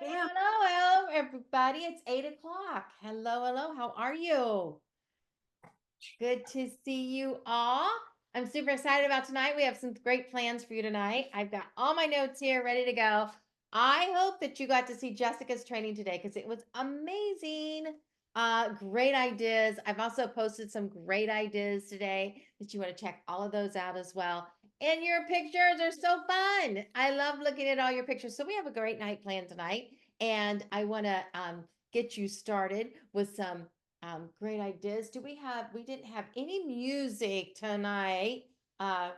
Yeah. Hello, everybody. It's 8 o'clock. Hello. How are you? Good to see you all. I'm super excited about tonight. We have some great plans for you tonight. I've got all my notes here ready to go. I hope that you got to see Jessica's training today because it was amazing. Great ideas. I've also posted some great ideas today that you want to check all of those out as well. And your pictures are so fun. I love looking at all your pictures. So we have a great night planned tonight. And I want to get you started with some great ideas. We didn't have any music tonight. I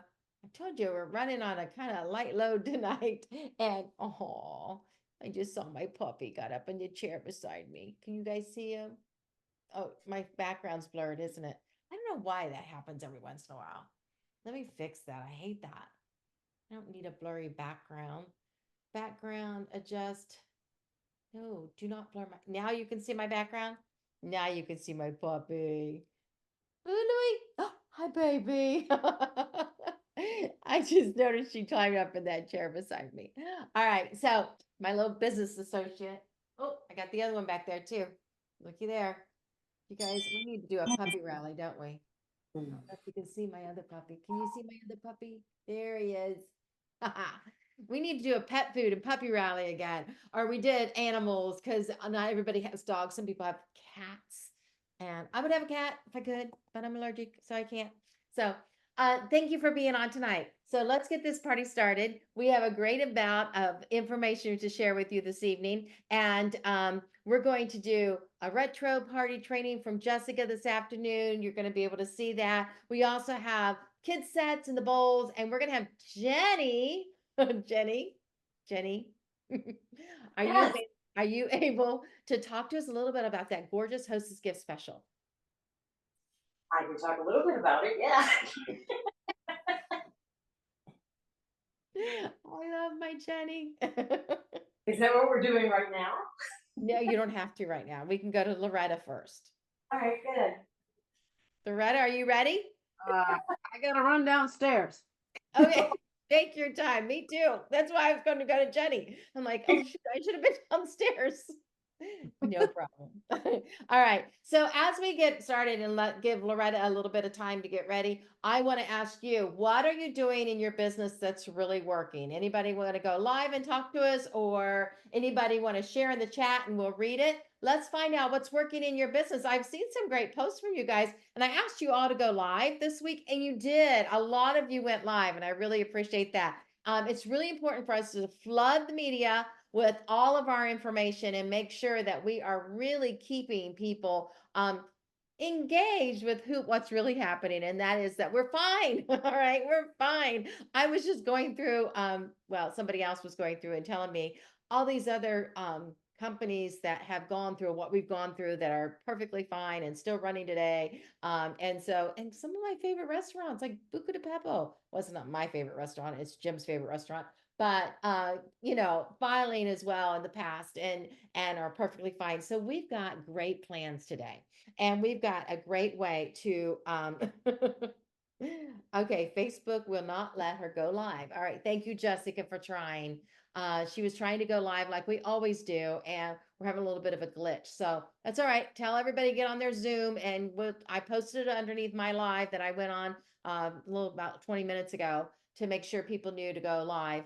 told you we're running on a kind of light load tonight. And I just saw my puppy got up in the chair beside me. Can you guys see him? Oh, my background's blurred, isn't it? I don't know why that happens every once in a while. Let me fix that. I hate that. I don't need a blurry background. Background adjust. No, do not blur my. Now you can see my background. Now you can see my puppy. Louie. Oh, hi, baby. I just noticed she climbed up in that chair beside me. All right. So, my little business associate. Oh, I got the other one back there too. Looky there. You guys, we need to do a puppy rally, don't we? I don't know if you can see my other puppy. Can you see my other puppy? There he is. We need to do a pet food and puppy rally again. Or we did animals because not everybody has dogs. Some people have cats. And I would have a cat if I could, but I'm allergic, so I can't. So thank you for being on tonight. So let's get this party started. We have a great amount of information to share with you this evening. And we're going to do a retro party training from Jessica this afternoon. You're going to be able to see that. We also have kids sets and the bowls, and we're going to have Jeni. Jeni, are you Yes. are you able to talk to us a little bit about that gorgeous hostess gift special? I can talk a little bit about it. Yeah. I love my Jenny. Is that what we're doing right now? No, you don't have to right now. We can go to Loretta first. All right, good. Loretta, are you ready? I gotta run downstairs. Okay, take your time. Me too. That's why I was going to go to Jenny. I'm like, oh, shoot, I should have been downstairs. No problem. All right. So as we get started and give Loretta a little bit of time to get ready, I want to ask you, what are you doing in your business that's really working? Anybody want to go live and talk to us, or anybody want to share in the chat and we'll read it? Let's find out what's working in your business. I've seen some great posts from you guys, and I asked you all to go live this week, and you did. A lot of you went live, and I really appreciate that. It's really important for us to flood the media with all of our information and make sure that we are really keeping people engaged with what's really happening, and that is that we're fine. All right, we're fine. I was just going through well, somebody else was going through and telling me all these other companies that have gone through what we've gone through that are perfectly fine and still running today. And some of my favorite restaurants, like Buca de Beppo, was not my favorite restaurant, it's Jim's favorite restaurant, but filing as well in the past and are perfectly fine. So we've got great plans today, and we've got a great way to okay, Facebook will not let her go live. All right, thank you, Jessica, for trying. She was trying to go live like we always do, and we're having a little bit of a glitch. So that's all right. Tell everybody to get on their Zoom, and I posted it underneath my live that I went on a little about 20 minutes ago to make sure people knew to go live,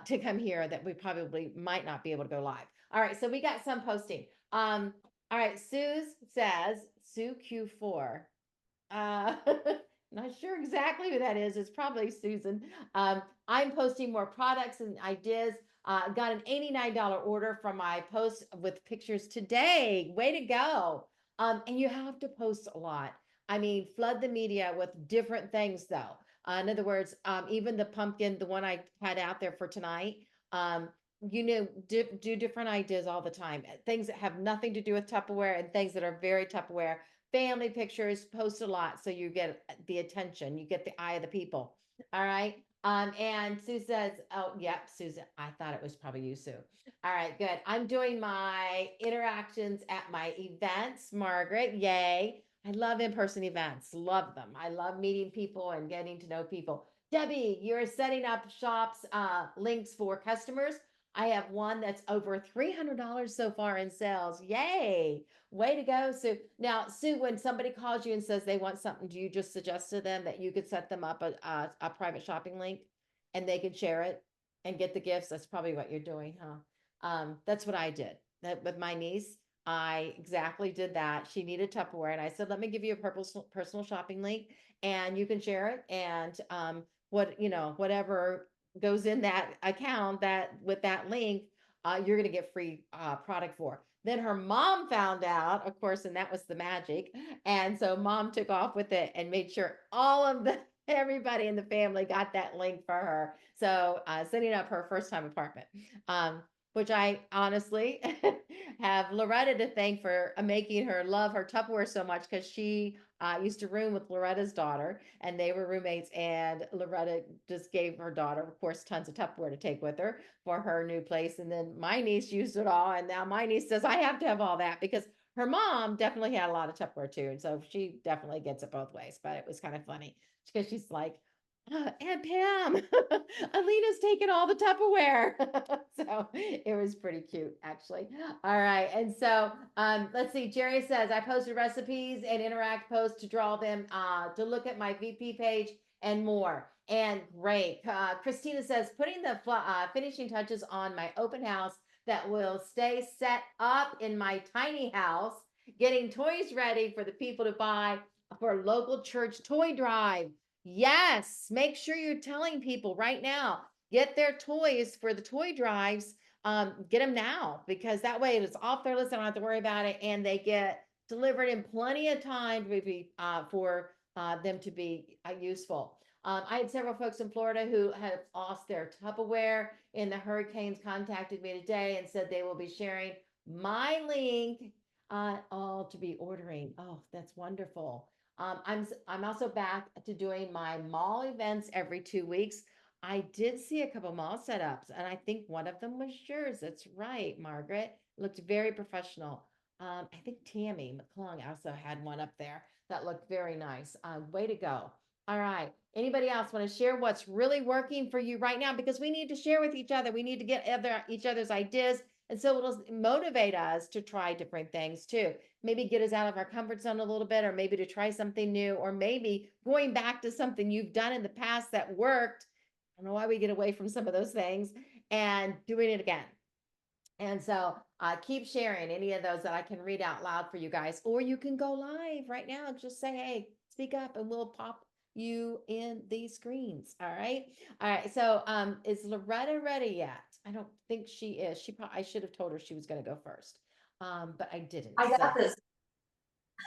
to come here, that we probably might not be able to go live. All right, so we got some posting. All right, Sue Q4. Uh, not sure exactly who that is. It's probably Susan. I'm posting more products and ideas. Got an $89 order from my post with pictures today. Way to go. And you have to post a lot. I mean, flood the media with different things, though. In other words, even the pumpkin, the one I had out there for tonight, do different ideas all the time. Things that have nothing to do with Tupperware and things that are very Tupperware. Family pictures, post a lot so you get the attention, you get the eye of the people. All right. And Sue says, oh, yep, Susan, I thought it was probably you, Sue. All right, good. I'm doing my interactions at my events, Margaret. Yay. I love in-person events, love them. I love meeting people and getting to know people. Debbie, you're setting up shops, links for customers. I have one that's over $300 so far in sales. Yay! Way to go, Sue. Now, Sue, when somebody calls you and says they want something, do you just suggest to them that you could set them up a private shopping link and they could share it and get the gifts? That's probably what you're doing, huh? That's what I did. That with my niece, I exactly did that. She needed Tupperware, and I said, "Let me give you a personal shopping link, and you can share it. And whatever goes in that account that with that link, you're going to get free product for." Then her mom found out, of course, and that was the magic. And so mom took off with it and made sure all of the everybody in the family got that link for her. So setting up her first time apartment, which I honestly have Loretta to thank for making her love her Tupperware so much, because she used to room with Loretta's daughter and they were roommates, and Loretta just gave her daughter, of course, tons of Tupperware to take with her for her new place. And then my niece used it all. And now my niece says, I have to have all that, because her mom definitely had a lot of Tupperware too. And so she definitely gets it both ways, but it was kind of funny because she's like, Aunt Pam, Alina's taking all the Tupperware. So it was pretty cute, actually. All right. And so let's see. Jerry says, I posted recipes and interact posts to draw them to look at my VP page and more. And great. Christina says, putting the finishing touches on my open house that will stay set up in my tiny house, getting toys ready for the people to buy for local church toy drive. Yes, make sure you're telling people right now, get their toys for the toy drives. Get them now, because that way it's off their list. They don't have to worry about it, and they get delivered in plenty of time to be for them to be useful. I had several folks in Florida who have lost their Tupperware in the hurricanes contacted me today and said they will be sharing my link all to be ordering. Oh, that's wonderful. I'm also back to doing my mall events every 2 weeks. I did see a couple mall setups, and I think one of them was yours. That's right, Margaret. Looked very professional. I think Tammy McClung also had one up there that looked very nice. Way to go. All right. Anybody else want to share what's really working for you right now? Because we need to share with each other. We need to get each other's ideas. And so it'll motivate us to try different things too. Maybe get us out of our comfort zone a little bit, or maybe to try something new, or maybe going back to something you've done in the past that worked. I don't know why we get away from some of those things, and doing it again. And so keep sharing any of those that I can read out loud for you guys, or you can go live right now and just say, hey, speak up, and we'll pop you in these screens. All right. All right. So is Loretta ready yet? I don't think she is. I should have told her she was going to go first. But I didn't. I got this.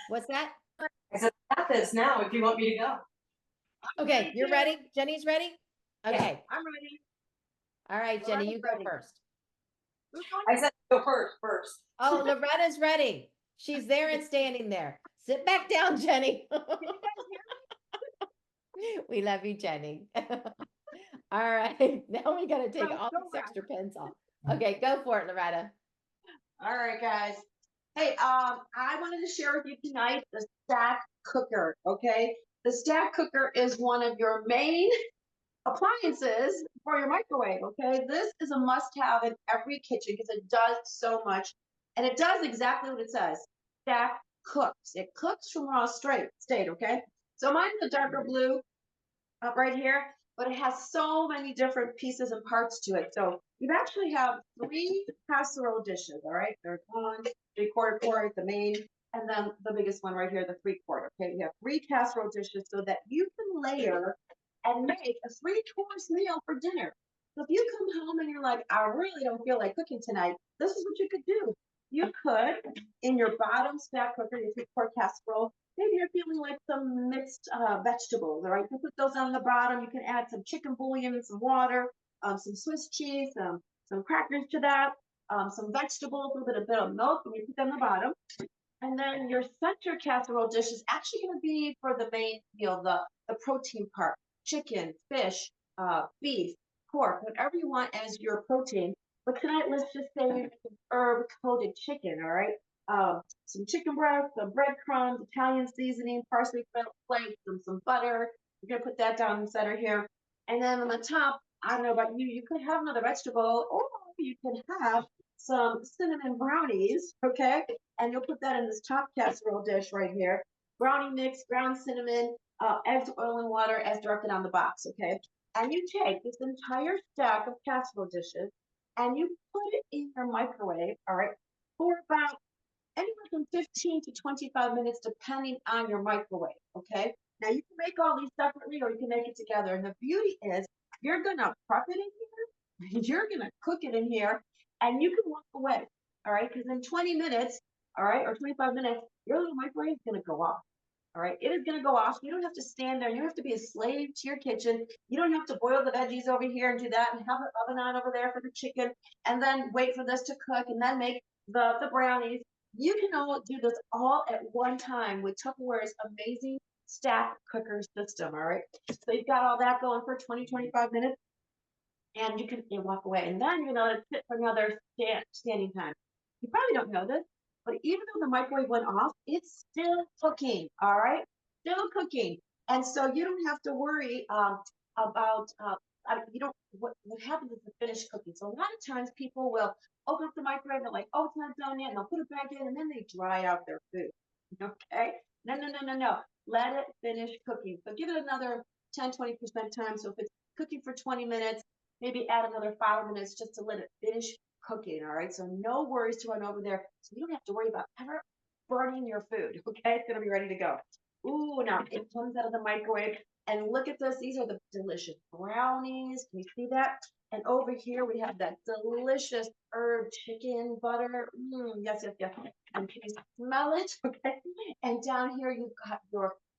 What's that? I said, I got this now if you want me to go. Okay, you're ready? Jeni's ready? Okay. Yeah. I'm ready. All right, Loretta's Jeni, you go ready. first. I said go first. Oh, Loretta's ready. She's there and standing there. Sit back down, Jeni. We love you, Jeni. All right, now we got to take all these extra pens off. Okay, go for it, Loretta. All right, guys. Hey, I wanted to share with you tonight the stack cooker. Okay, the stack cooker is one of your main appliances for your microwave. Okay, this is a must-have in every kitchen because it does so much, and it does exactly what it says. Stack cooks. It cooks from raw state. Okay, so mine's a darker blue up right here, but it has so many different pieces and parts to it. So you actually have 3 casserole dishes. All right, there's 1 3/4 quart, the main, and then the biggest one right here, the 3/4. Okay, you have 3 casserole dishes so that you can layer and make a 3-course meal for dinner. So if you come home and you're like, I really don't feel like cooking tonight, this is what you could do. You could, in your bottom stack cooker, your 3/4 casserole, maybe you're feeling like some mixed vegetables, all right? You put those on the bottom. You can add some chicken bouillon, some water, some Swiss cheese, some crackers to that, some vegetables, a little bit of milk, and you put them on the bottom. And then your center casserole dish is actually going to be for the main meal, the protein part, chicken, fish, beef, pork, whatever you want as your protein. But tonight, let's just say herb-coated chicken, all right? Some chicken breast, some breadcrumbs, Italian seasoning, parsley flakes, some butter. You're gonna put that down in the center here. And then on the top, I don't know about you, you could have another vegetable, or you can have some cinnamon brownies, okay? And you'll put that in this top casserole dish right here. Brownie mix, ground cinnamon, eggs, oil, and water as directed on the box, okay? And you take this entire stack of casserole dishes and you put it in your microwave, all right, for about anywhere from 15 to 25 minutes, depending on your microwave, okay? Now you can make all these separately or you can make it together. And the beauty is you're gonna prep it in here, you're gonna cook it in here, and you can walk away, all right? Because in 20 minutes, all right, or 25 minutes, your little microwave is gonna go off. All right, it is going to go off. You don't have to stand there. You don't have to be a slave to your kitchen. You don't have to boil the veggies over here and do that and have an oven on over there for the chicken and then wait for this to cook and then make the brownies. You can all do this all at one time with Tupperware's amazing stack cooker system. All right, so you've got all that going for 20, 25 minutes and you can walk away. And then you're going to let it sit for another standing time. You probably don't know this, but even though the microwave went off, it's still cooking, all right? Still cooking. And so you don't have to worry about, what happens is the finished cooking. So a lot of times people will open up the microwave, they're like, oh, it's not done yet, and they'll put it back in, and then they dry out their food, okay? No, no, no, no, no. Let it finish cooking. So give it another 10, 20% time. So if it's cooking for 20 minutes, maybe add another 5 minutes just to let it finish cooking, all right? So no worries to run over there. So you don't have to worry about ever burning your food, okay? It's gonna be ready to go. Ooh, now it comes out of the microwave, and look at this. These are the delicious brownies. Can you see that? And over here we have that delicious herb chicken butter. Yes, yes, yes. And can you smell it? Okay. And down here you've got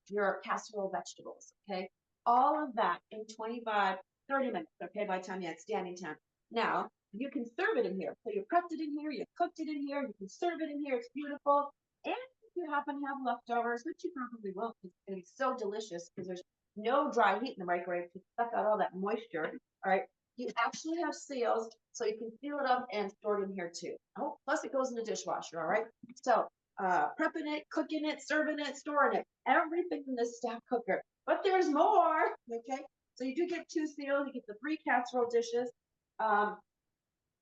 your casserole vegetables, okay? All of that in 25, 30 minutes, okay, by the time you had standing time. Now, you can serve it in here. So you prepped it in here, you cooked it in here, you can serve it in here, it's beautiful. And if you happen to have leftovers, which you probably won't, it's gonna be so delicious because there's no dry heat in the microwave to suck out all that moisture, all right? You actually have seals, so you can seal it up and store it in here too. Oh, plus it goes in the dishwasher, all right? So, prepping it, cooking it, serving it, storing it, everything in this stack cooker. But there's more, okay? So you do get 2 seals, you get the 3 casserole dishes.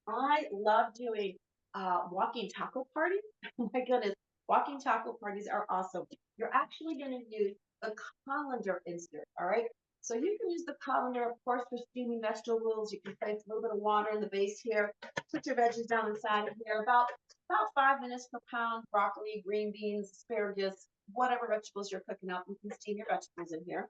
I love doing walking taco parties. Oh my goodness, walking taco parties are awesome. You're actually going to use the colander insert, all right? So you can use the colander, of course, for steaming vegetables. You can place a little bit of water in the base here. Put your veggies down inside of here. About 5 minutes per pound. Broccoli, green beans, asparagus, whatever vegetables you're cooking up. You can steam your vegetables in here.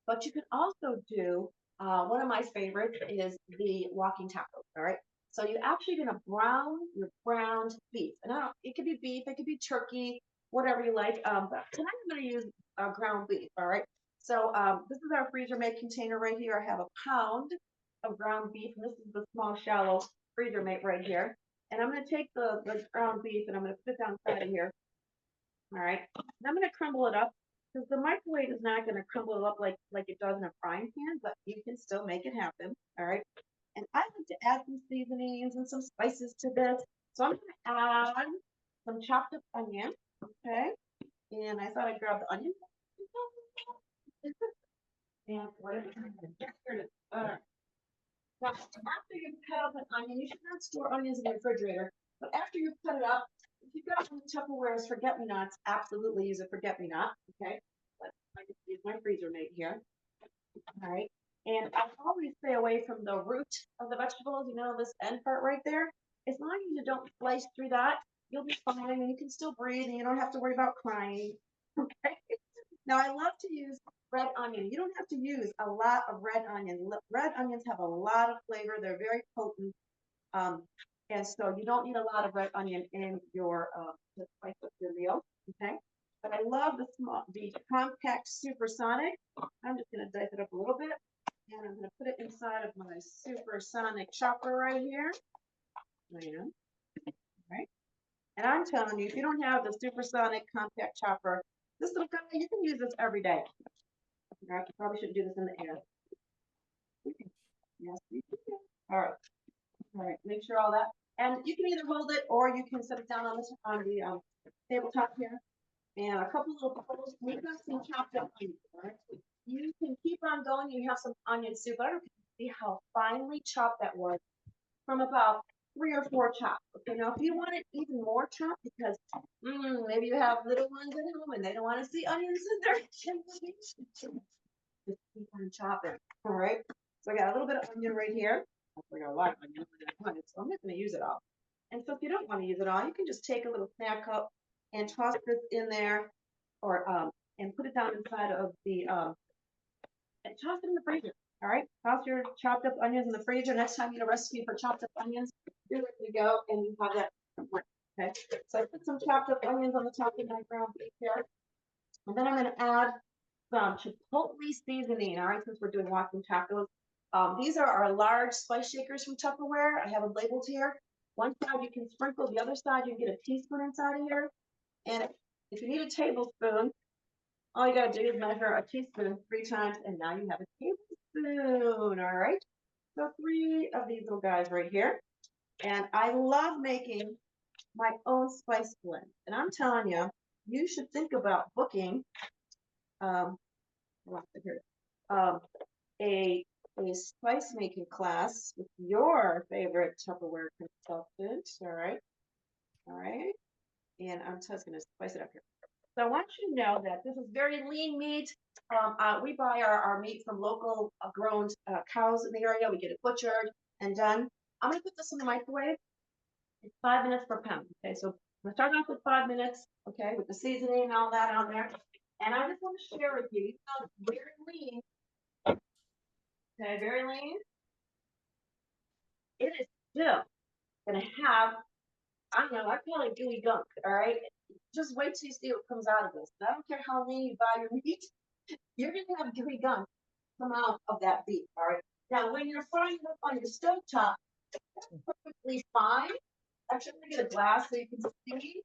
But you can also do one of my favorites is the walking tacos. All right. So you're actually going to brown your ground beef, and it could be beef, it could be turkey, whatever you like. But tonight I'm going to use ground beef. All right. So this is our freezer mate container right here. I have a pound of ground beef, and this is the small shallow freezer mate right here. And I'm going to take the ground beef and I'm going to put it down inside of here. All right. And I'm going to crumble it up because the microwave is not going to crumble it up like it does in a frying pan, but you can still make it happen. All right. And I like to add some seasonings and some spices to this. So I'm going to add some chopped up onion. Okay. And I thought I'd grab the onion. And what is it? Now, after you cut up an onion, you should not store onions in the refrigerator. But after you cut it up, if you've got some Tupperware's forget-me-nots, absolutely use a forget-me-not. Okay. But I just use my freezer mate here. All right. And I always stay away from the root of the vegetables, you know, this end part right there. As long as you don't slice through that, you'll be fine and you can still breathe and you don't have to worry about crying. Okay. Now I love to use red onion. You don't have to use a lot of red onion. Red onions have a lot of flavor. They're very potent. And so you don't need a lot of red onion in your to spice up your meal. Okay. But I love the compact supersonic. I'm just going to dice it up a little bit. And I'm going to put it inside of my supersonic chopper right here. All right. And I'm telling you, if you don't have the supersonic compact chopper, this little guy, you can use this every day. I probably shouldn't do this in the air. Yes, we can. All right. All right. Make sure all that. And you can either hold it or you can set it down on the tabletop here. And a couple little bowls. We've got some chopped up onions. All right. You can keep on going. You have some onion soup. I don't know if you see how finely chopped that was. From about 3 or 4 chopped. Okay, now if you want it even more chopped because maybe you have little ones at home and they don't want to see onions in their kitchen, just keep on chopping. All right. So I got a little bit of onion right here. I got a lot of onion, so I'm not going to use it all. And so if you don't want to use it all, you can just take a little snack cup and toss this in there, or and put it down inside of the and toss it in the freezer. All right, toss your chopped up onions in the freezer. Next time you need a recipe for chopped up onions, you're ready to go, and you have that. Okay, so I put some chopped up onions on the top of my ground beef here, and then I'm going to add some chipotle seasoning. All right, since we're doing walking tacos, these are our large spice shakers from Tupperware. I have them labeled here. One side you can sprinkle, the other side you can get a teaspoon inside of here. And if you need a tablespoon, all you gotta do is measure a teaspoon 3 times, and now you have a tablespoon. All right. So 3 of these little guys right here. And I love making my own spice blend. And I'm telling you, you should think about booking a spice making class with your favorite Tupperware consultant. All right. All right. And I'm just going to spice it up here. So I want you to know that this is very lean meat. We buy our meat from local grown cows in the area. We get it butchered and done. I'm going to put this in the microwave. It's 5 minutes per pound. Okay, so I'm going to start off with 5 minutes, okay, with the seasoning and all that on there. And I just want to share with you, it's very lean. Okay, very lean. It is still going to have, I don't know, I call it gooey gunk, all right? Just wait till you see what comes out of this. I don't care how lean you buy your meat, you're going to have gooey gunk come out of that beef, all right? Now, when you're frying it up on your stovetop, that's perfectly fine. Actually, I'm going to get a glass so you can see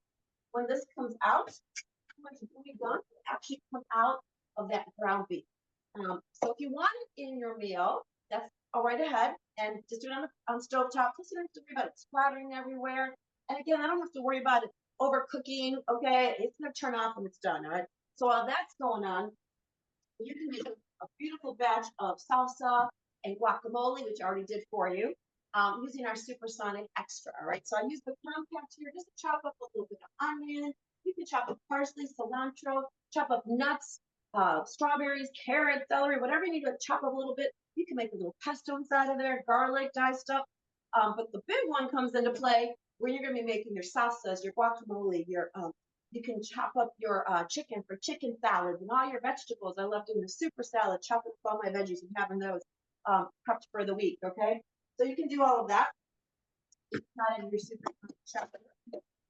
when this comes out, how much gooey gunk will actually come out of that ground beef. So if you want it in your meal, that's all right ahead, and just do it on stovetop. Plus, you don't have to worry about it splattering everywhere. And again, I don't have to worry about it overcooking. Okay, it's gonna turn off when it's done. All right. So while that's going on, you can make a beautiful batch of salsa and guacamole, which I already did for you, using our supersonic extra. All right. So I use the compact here just to chop up a little bit of onion. You can chop up parsley, cilantro, chop up nuts, strawberries, carrots, celery, whatever you need to chop up a little bit. You can make a little pesto inside of there, garlic, diced up. But the big one comes into play where you're going to be making your salsas, your guacamole, your you can chop up your chicken for chicken salads and all your vegetables. I love doing the super salad, chopping up all my veggies and having those prepped for the week. Okay, so you can do all of that. It's not in your super chop.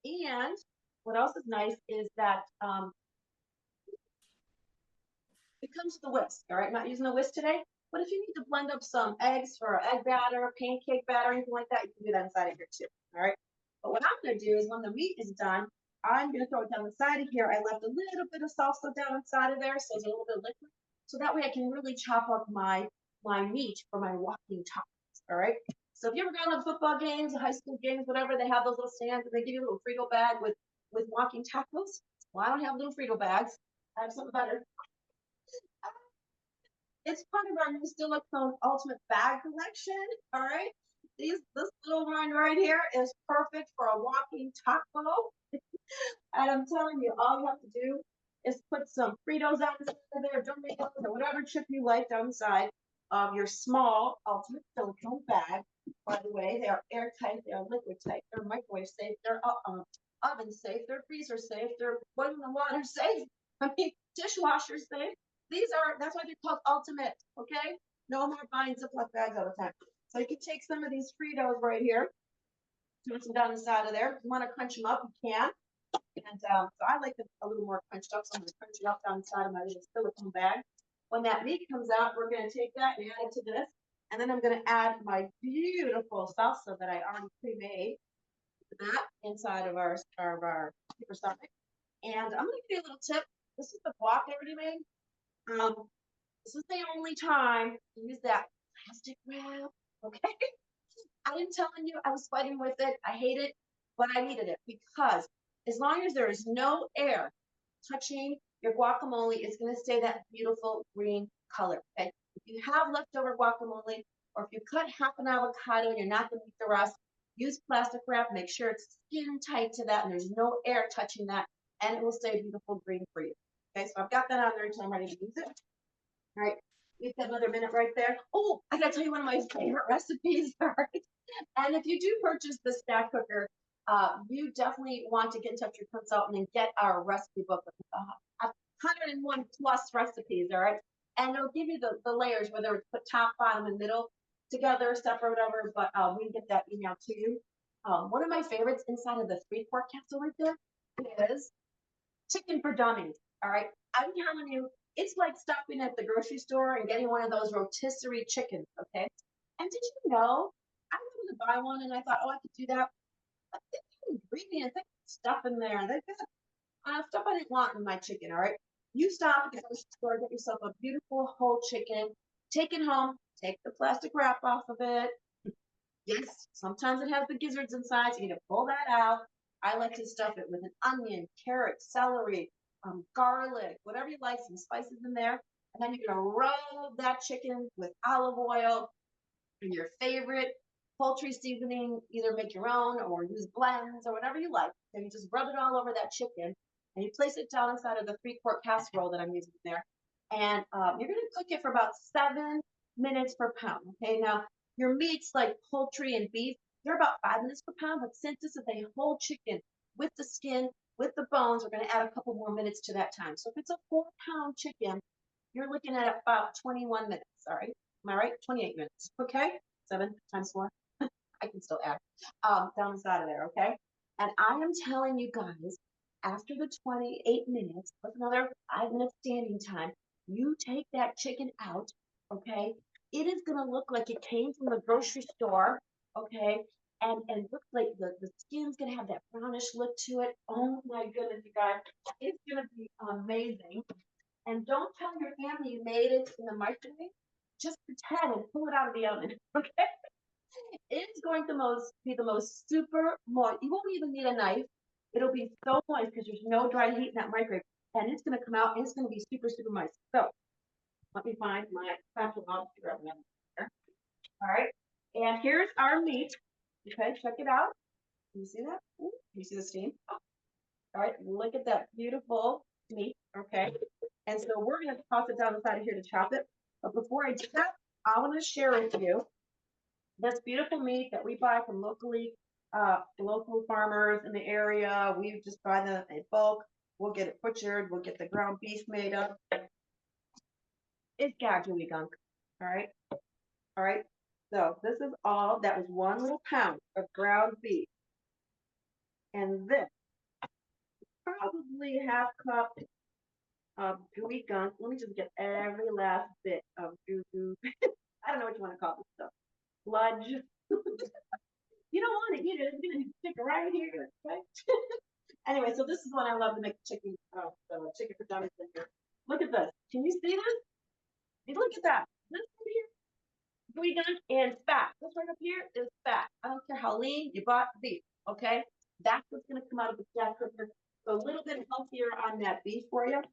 And what else is nice is that it comes to the whisk. All right, I'm not using the whisk today, but if you need to blend up some eggs for egg batter, pancake batter, anything like that, you can do that inside of here too. All right. But what I'm going to do is when the meat is done, I'm going to throw it down the side of here. I left a little bit of salsa down inside of there, so it's a little bit liquid. So that way I can really chop up my meat for my walking tacos. All right. So if you ever gone to football games, high school games, whatever, they have those little stands and they give you a little Frito bag with walking tacos. Well, I don't have little Frito bags. I have something better. It's part of our new silicone ultimate bag collection. All right. This little one right here is perfect for a walking taco. And I'm telling you, all you have to do is put some Fritos out there, Doritos, or whatever chip you like down the side of your small ultimate silicone bag. By the way, they are airtight, they are liquid tight, they're microwave safe, they're oven safe, they're freezer safe, they're boiling water safe. I mean, dishwasher safe. That's why they're called ultimate, okay? No more buying Ziploc bags all the time. So you can take some of these Fritos right here, toss them down the side of there. If you want to crunch them up, you can. And so I like them a little more crunched up, so I'm going to crunch it up down the side of my little silicone bag. When that meat comes out, we're going to take that and add it to this. And then I'm going to add my beautiful salsa that I already pre-made. That inside of our supersonic. And I'm going to give you a little tip. This is the guac I already made. This is the only time to use that plastic wrap, okay? I didn't tell you I was fighting with it. I hate it, but I needed it because as long as there is no air touching your guacamole, it's going to stay that beautiful green color, okay? If you have leftover guacamole or if you cut half an avocado and you're not going to eat the rest, Use plastic wrap, make sure it's skin tight to that and there's no air touching that, and it will stay beautiful green for you. Okay, so I've got that on there until I'm ready to use it. All right, we've got another minute right there. Oh, I gotta tell you one of my favorite recipes. All right. And if you do purchase the stack cooker, you definitely want to get in touch with your consultant and get our recipe book with 101 plus recipes, all right? And it'll give you the layers, whether it's put top, bottom, and middle together, separate, whatever, but we can get that email to you. One of my favorites inside of the 3-quart capsule right there is chicken for dummies, all right? I'm telling you, it's like stopping at the grocery store and getting one of those rotisserie chickens, okay? And did you know, I wanted to buy one and I thought, oh, I could do that. But they got ingredients, they got stuff in there. They got stuff I didn't want in my chicken, all right? You stop at the grocery store, get yourself a beautiful whole chicken, take it home, take the plastic wrap off of it. Yes, sometimes it has the gizzards inside, so you need to pull that out. I like to stuff it with an onion, carrot, celery, garlic, whatever you like, some spices in there. And then you're gonna rub that chicken with olive oil and your favorite poultry seasoning, either make your own or use blends or whatever you like. And you just rub it all over that chicken and you place it down inside of the 3-quart casserole that I'm using there. And you're gonna cook it for about 7 minutes per pound. Okay, now your meats like poultry and beef, they're about 5 minutes per pound, but since this is a whole chicken with the skin, with the bones, we're gonna add a couple more minutes to that time. So if it's a 4-pound chicken, you're looking at about 21 minutes, all right? Am I right? 28 minutes, okay? 7 times 4, I can still add, down inside of there, okay? And I am telling you guys, after the 28 minutes, with another 5 minutes standing time, you take that chicken out, okay? It is gonna look like it came from the grocery store, okay? And look like the skin's gonna have that brownish look to it. Oh my goodness, you guys, it's gonna be amazing. And don't tell your family you made it in the microwave. Just pretend and pull it out of the oven, okay? It's going to be the most super moist. You won't even need a knife. It'll be so moist because there's no dry heat in that microwave. And it's gonna come out and it's gonna be super, super moist. So let me find my spatula. I'll figure out here. All right. And here's our meat. Okay, check it out. Can you see that? Ooh, can you see the steam? All right, look at that beautiful meat. Okay. And so we're gonna toss it down inside of here to chop it. But before I do that, I want to share with you this beautiful meat that we buy from local farmers in the area. We just buy them in bulk. We'll get it butchered. We'll get the ground beef made up. It's gadgety gunk. All right. All right. So this is all. That was 1 little pound of ground beef. And this probably ½ cup of gooey gunk. Let me just get every last bit of goo. I don't know what you want to call this stuff. Sludge. You don't want to eat it. It's going to stick right here. Okay? Anyway, so this is what I love to make chicken for dummies in here. Look at this. Can you see this? Look at that. This right here. Gooey gunk and fat. This right up here is fat. I don't care how lean you bought beef. Okay? That's what's going to come out of the stack cooker. So a little bit healthier on that beef for you.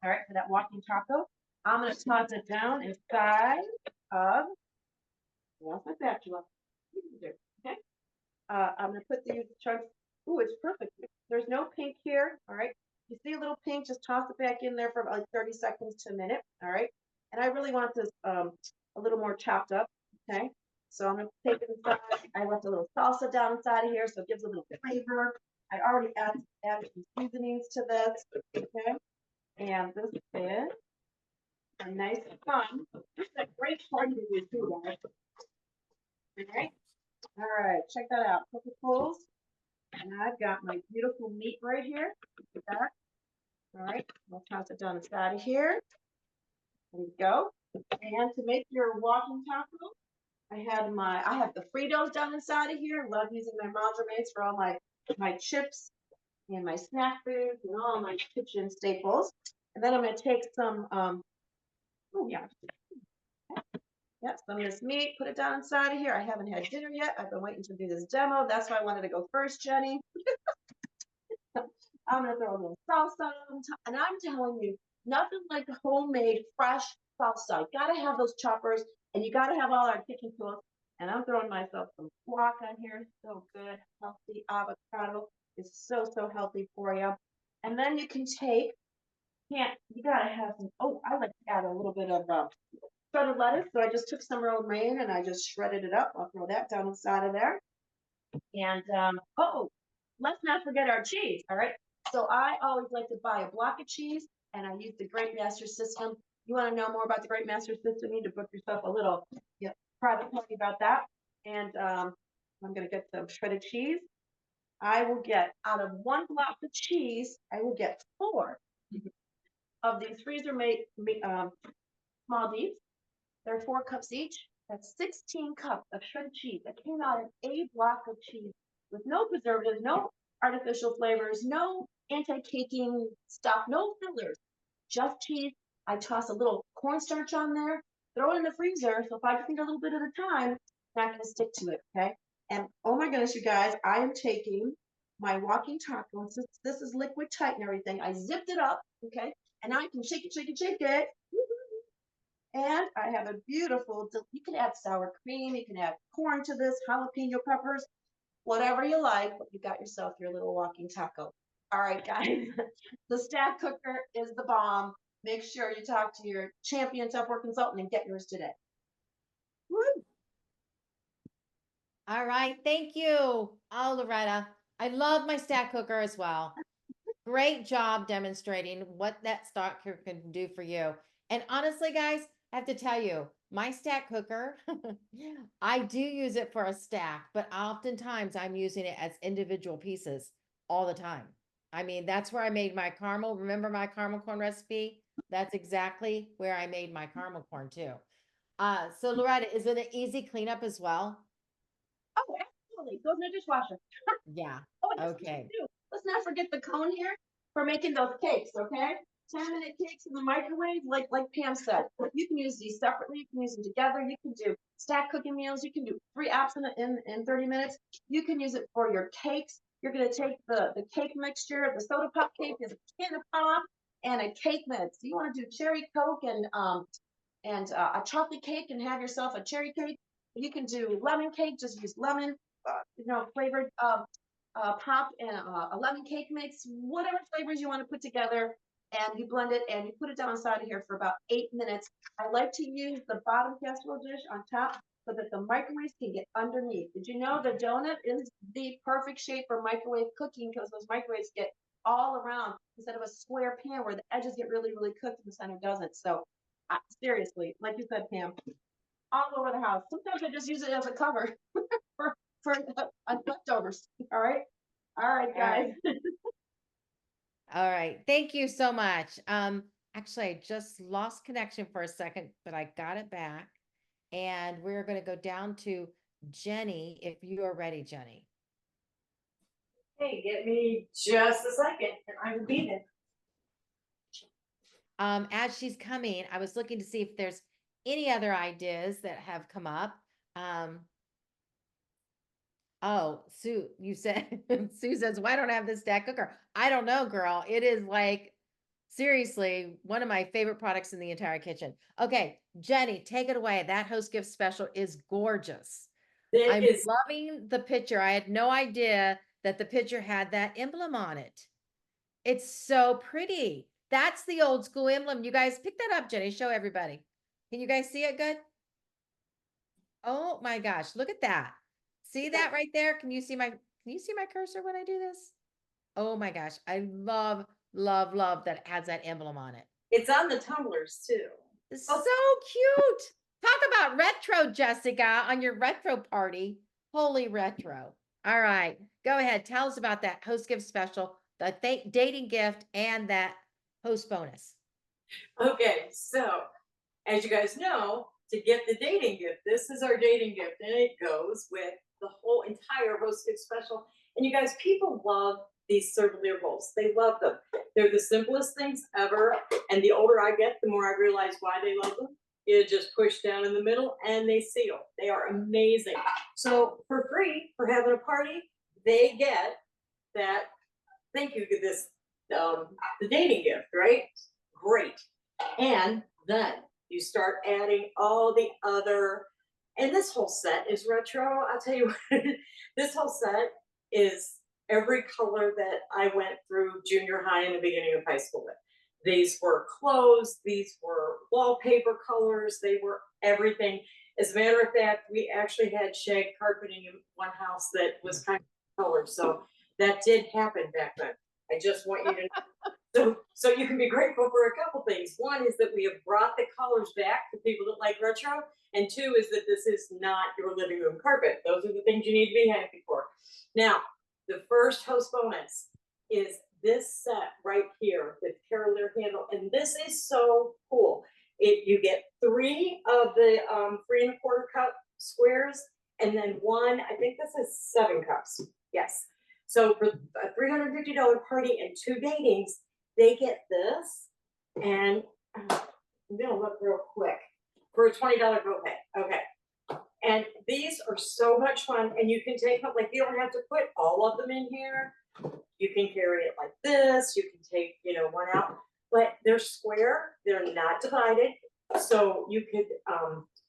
All right, for that walking taco. I'm going to toss it down inside of, what's my spatula? Okay. I'm going to put these chunks. Ooh, it's perfect. There's no pink here. All right. You see a little pink, just toss it back in there for like 30 seconds to a minute. All right. And I really want this a little more chopped up. Okay. So I'm going to take it inside. I left a little salsa down inside of here, so it gives a little flavor. I already added some seasonings to this. Okay. And this is a nice fun. This is a great party to do too, guys. All right, check that out. Coca-Colas. And I've got my beautiful meat right here. Look at that. All right, we'll toss it down inside of here. There you go. And to make your walking taco, I have the Fritos down inside of here. Love using my Madramates for all my chips and my snack foods and all my kitchen staples. And then I'm going to take some, some of this meat, put it down inside of here. I haven't had dinner yet. I've been waiting to do this demo. That's why I wanted to go first, Jeni. I'm going to throw a little salsa on top. And I'm telling you, nothing like homemade, fresh salsa. You got to have those choppers and you got to have all our kitchen tools. And I'm throwing myself some guac on here. So good. Healthy avocado is so, so healthy for you. And then you can take, you gotta have some, oh, I like to add a little bit of shredded lettuce. So I just took some romaine and I just shredded it up. I'll throw that down inside of there. And, let's not forget our cheese. All right. So I always like to buy a block of cheese and I use the Great Master System. You want to know more about the Great Master System? You need to book yourself a little private party about that. And I'm going to get some shredded cheese. I will get, out of one block of cheese, I will get 4 of these freezer made small deeps. They're 4 cups each. That's 16 cups of shredded cheese that came out of a block of cheese with no preservatives, no artificial flavors, no anti-caking stuff, no fillers, just cheese. I toss a little cornstarch on there, throw it in the freezer. So if I just need a little bit at a time, it's not going to stick to it. Okay. And oh my goodness, you guys, I am taking my walking taco. Since this is liquid tight and everything, I zipped it up. Okay. And I can shake it, shake it, shake it. And I have a beautiful, you can add sour cream, you can add corn to this, jalapeno peppers, whatever you like, but you got yourself your little walking taco. All right, guys, the Stack Cooker is the bomb. Make sure you talk to your champion Tupper consultant and get yours today. Woo! All right. Thank you. Oh, Loretta. I love my Stack Cooker as well. Great job demonstrating what that Stack Cooker can do for you. And honestly, guys, I have to tell you, my Stack Cooker, I do use it for a stack, but oftentimes I'm using it as individual pieces all the time. I mean, that's where I made my caramel. Remember my caramel corn recipe? That's exactly where I made my caramel corn too. So Loretta, is it an easy cleanup as well? Oh, absolutely. Goes in the dishwasher. Yeah. Oh, yes, Okay. let's not forget the cone here for making those cakes, okay? 10-minute cakes in the microwave, like Pam said. You can use these separately, you can use them together, you can do stack cooking meals, you can do 3 apps in 30 minutes. You can use it for your cakes. You're gonna take the cake mixture, the soda pop cake is a can of pop and a cake mix. You wanna do cherry Coke and a chocolate cake and have yourself a cherry cake. You can do lemon cake, just use lemon, flavored pop and a lemon cake mix, whatever flavors you want to put together, and you blend it and you put it down inside of here for about 8 minutes. I like to use the bottom casserole dish on top so that the microwaves can get underneath. Did you know the donut is the perfect shape for microwave cooking because those microwaves get all around instead of a square pan where the edges get really, really cooked and the center doesn't. So seriously, like you said, Pam, all over the house. Sometimes I just use it as a cover for leftovers. All right. All right, guys. All right. Thank you so much. Actually, I just lost connection for a second, but I got it back. And we're going to go down to Jeni, if you are ready, Jeni. Hey, get me just a second and I will be there. As she's coming, I was looking to see if there's any other ideas that have come up. Oh, Sue, you said, Sue says, why don't I have this Stack Cooker? I don't know, girl. It is like, seriously, one of my favorite products in the entire kitchen. Okay, Jeni, take it away. That host gift special is gorgeous. I'm loving the picture. I had no idea that the picture had that emblem on it. It's so pretty. That's the old school emblem. You guys pick that up, Jeni. Show everybody. Can you guys see it good? Oh my gosh, look at that. See that right there? Can you see my cursor when I do this? Oh my gosh, I love that it has that emblem on it. It's on the tumblers too. It's so cute. Talk about retro, Jessica, on your retro party. Holy retro. All right, go ahead. Tell us about that host gift special, the dating gift, and that host bonus. Okay, so as you guys know, to get the dating gift, this is our dating gift, and it goes with the whole entire host gift special. And you guys, people love these servitor bowls. They love them. They're the simplest things ever. And the older I get, the more I realize why they love them. You just push down in the middle and they seal. They are amazing. So for free, for having a party, they get that, thank you, this, the dating gift, right? Great. And then you start adding all the other And this whole set is retro. I'll tell you what, this whole set is every color that I went through junior high and the beginning of high school with. These were clothes, these were wallpaper colors, they were everything. As a matter of fact, we actually had shag carpeting in one house that was kind of colored. So that did happen back then. I just want you to know. So you can be grateful for a couple things. One is that we have brought the colors back to people that like retro. And two is that this is not your living room carpet. Those are the things you need to be happy for. Now, the first host bonus is this set right here with carolier handle. And this is so cool. You get 3 of the 3 1/4 cup squares, and then one, I think this is 7 cups. Yes. So for a $350 party and 2 datings, they get this. And I'm gonna look real quick for a $20 copay. Okay. And these are so much fun, and you can take them, like, you don't have to put all of them in here. You can carry it like this. You can take, one out, but they're square. They're not divided. So you could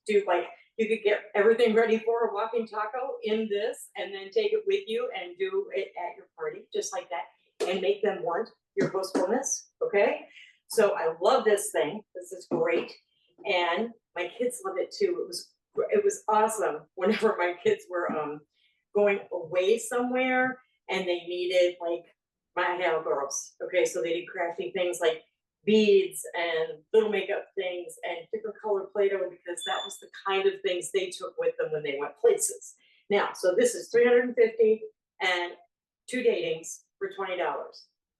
do like, you could get everything ready for a walking taco in this and then take it with you and do it at your party, just like that, and make them want your host bonus. Okay. So I love this thing. This is great. And my kids love it too. It was awesome whenever my kids were going away somewhere and they needed, like, my Hale girls. Okay, so they did crafty things like beads and little makeup things and different colored Play-Doh, because that was the kind of things they took with them when they went places. Now, so this is $350 and 2 datings for $20.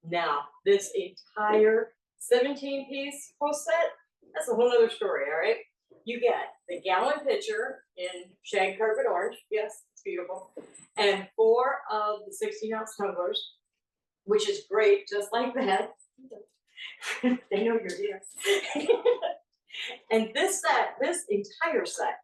Now, this entire 17-piece full set, that's a whole other story, all right? You get the gallon pitcher in shag carpet orange. Yes, it's beautiful. And 4 of the 16-ounce tumblers, which is great, just like that. They know you're here. And this entire set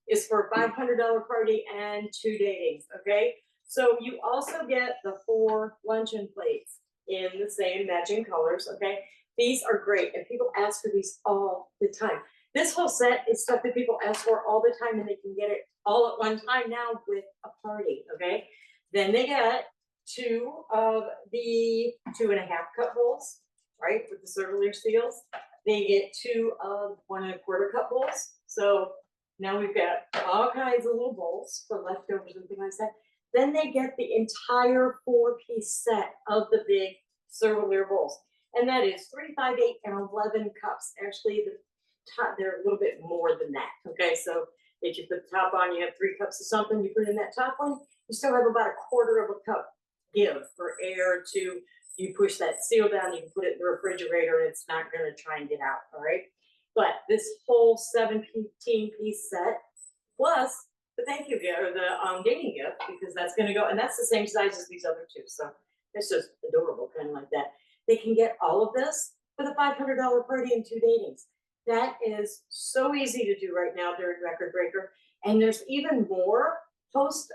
is for a $500 party and 2 datings, okay? So you also get the 4 luncheon plates in the same matching colors, okay? These are great, and people ask for these all the time. This whole set is stuff that people ask for all the time, and they can get it all at one time now with a party, okay? Then they get 2 of the 2.5 cup bowls, right, with the circular seals. They get 2 of 1 1/4 cup bowls. So now we've got all kinds of little bowls for leftovers and things like that. Then they get the entire 4-piece set of the big circular bowls. And that is 3, 5, 8, and 11 cups. Actually, the top, they're a little bit more than that. Okay, so if you put the top on, you have 3 cups of something, you put in that top one, you still have about 1/4 of a cup give for air to, you push that seal down, you can put it in the refrigerator, and it's not going to try and get out. All right. But this whole 17-piece set, plus the thank you gift, or the dating gift, because that's going to go, and that's the same size as these other 2. So it's just adorable, kind of like that. They can get all of this for the $500 party and 2 datings. That is so easy to do right now during Record Breaker. And there's even more post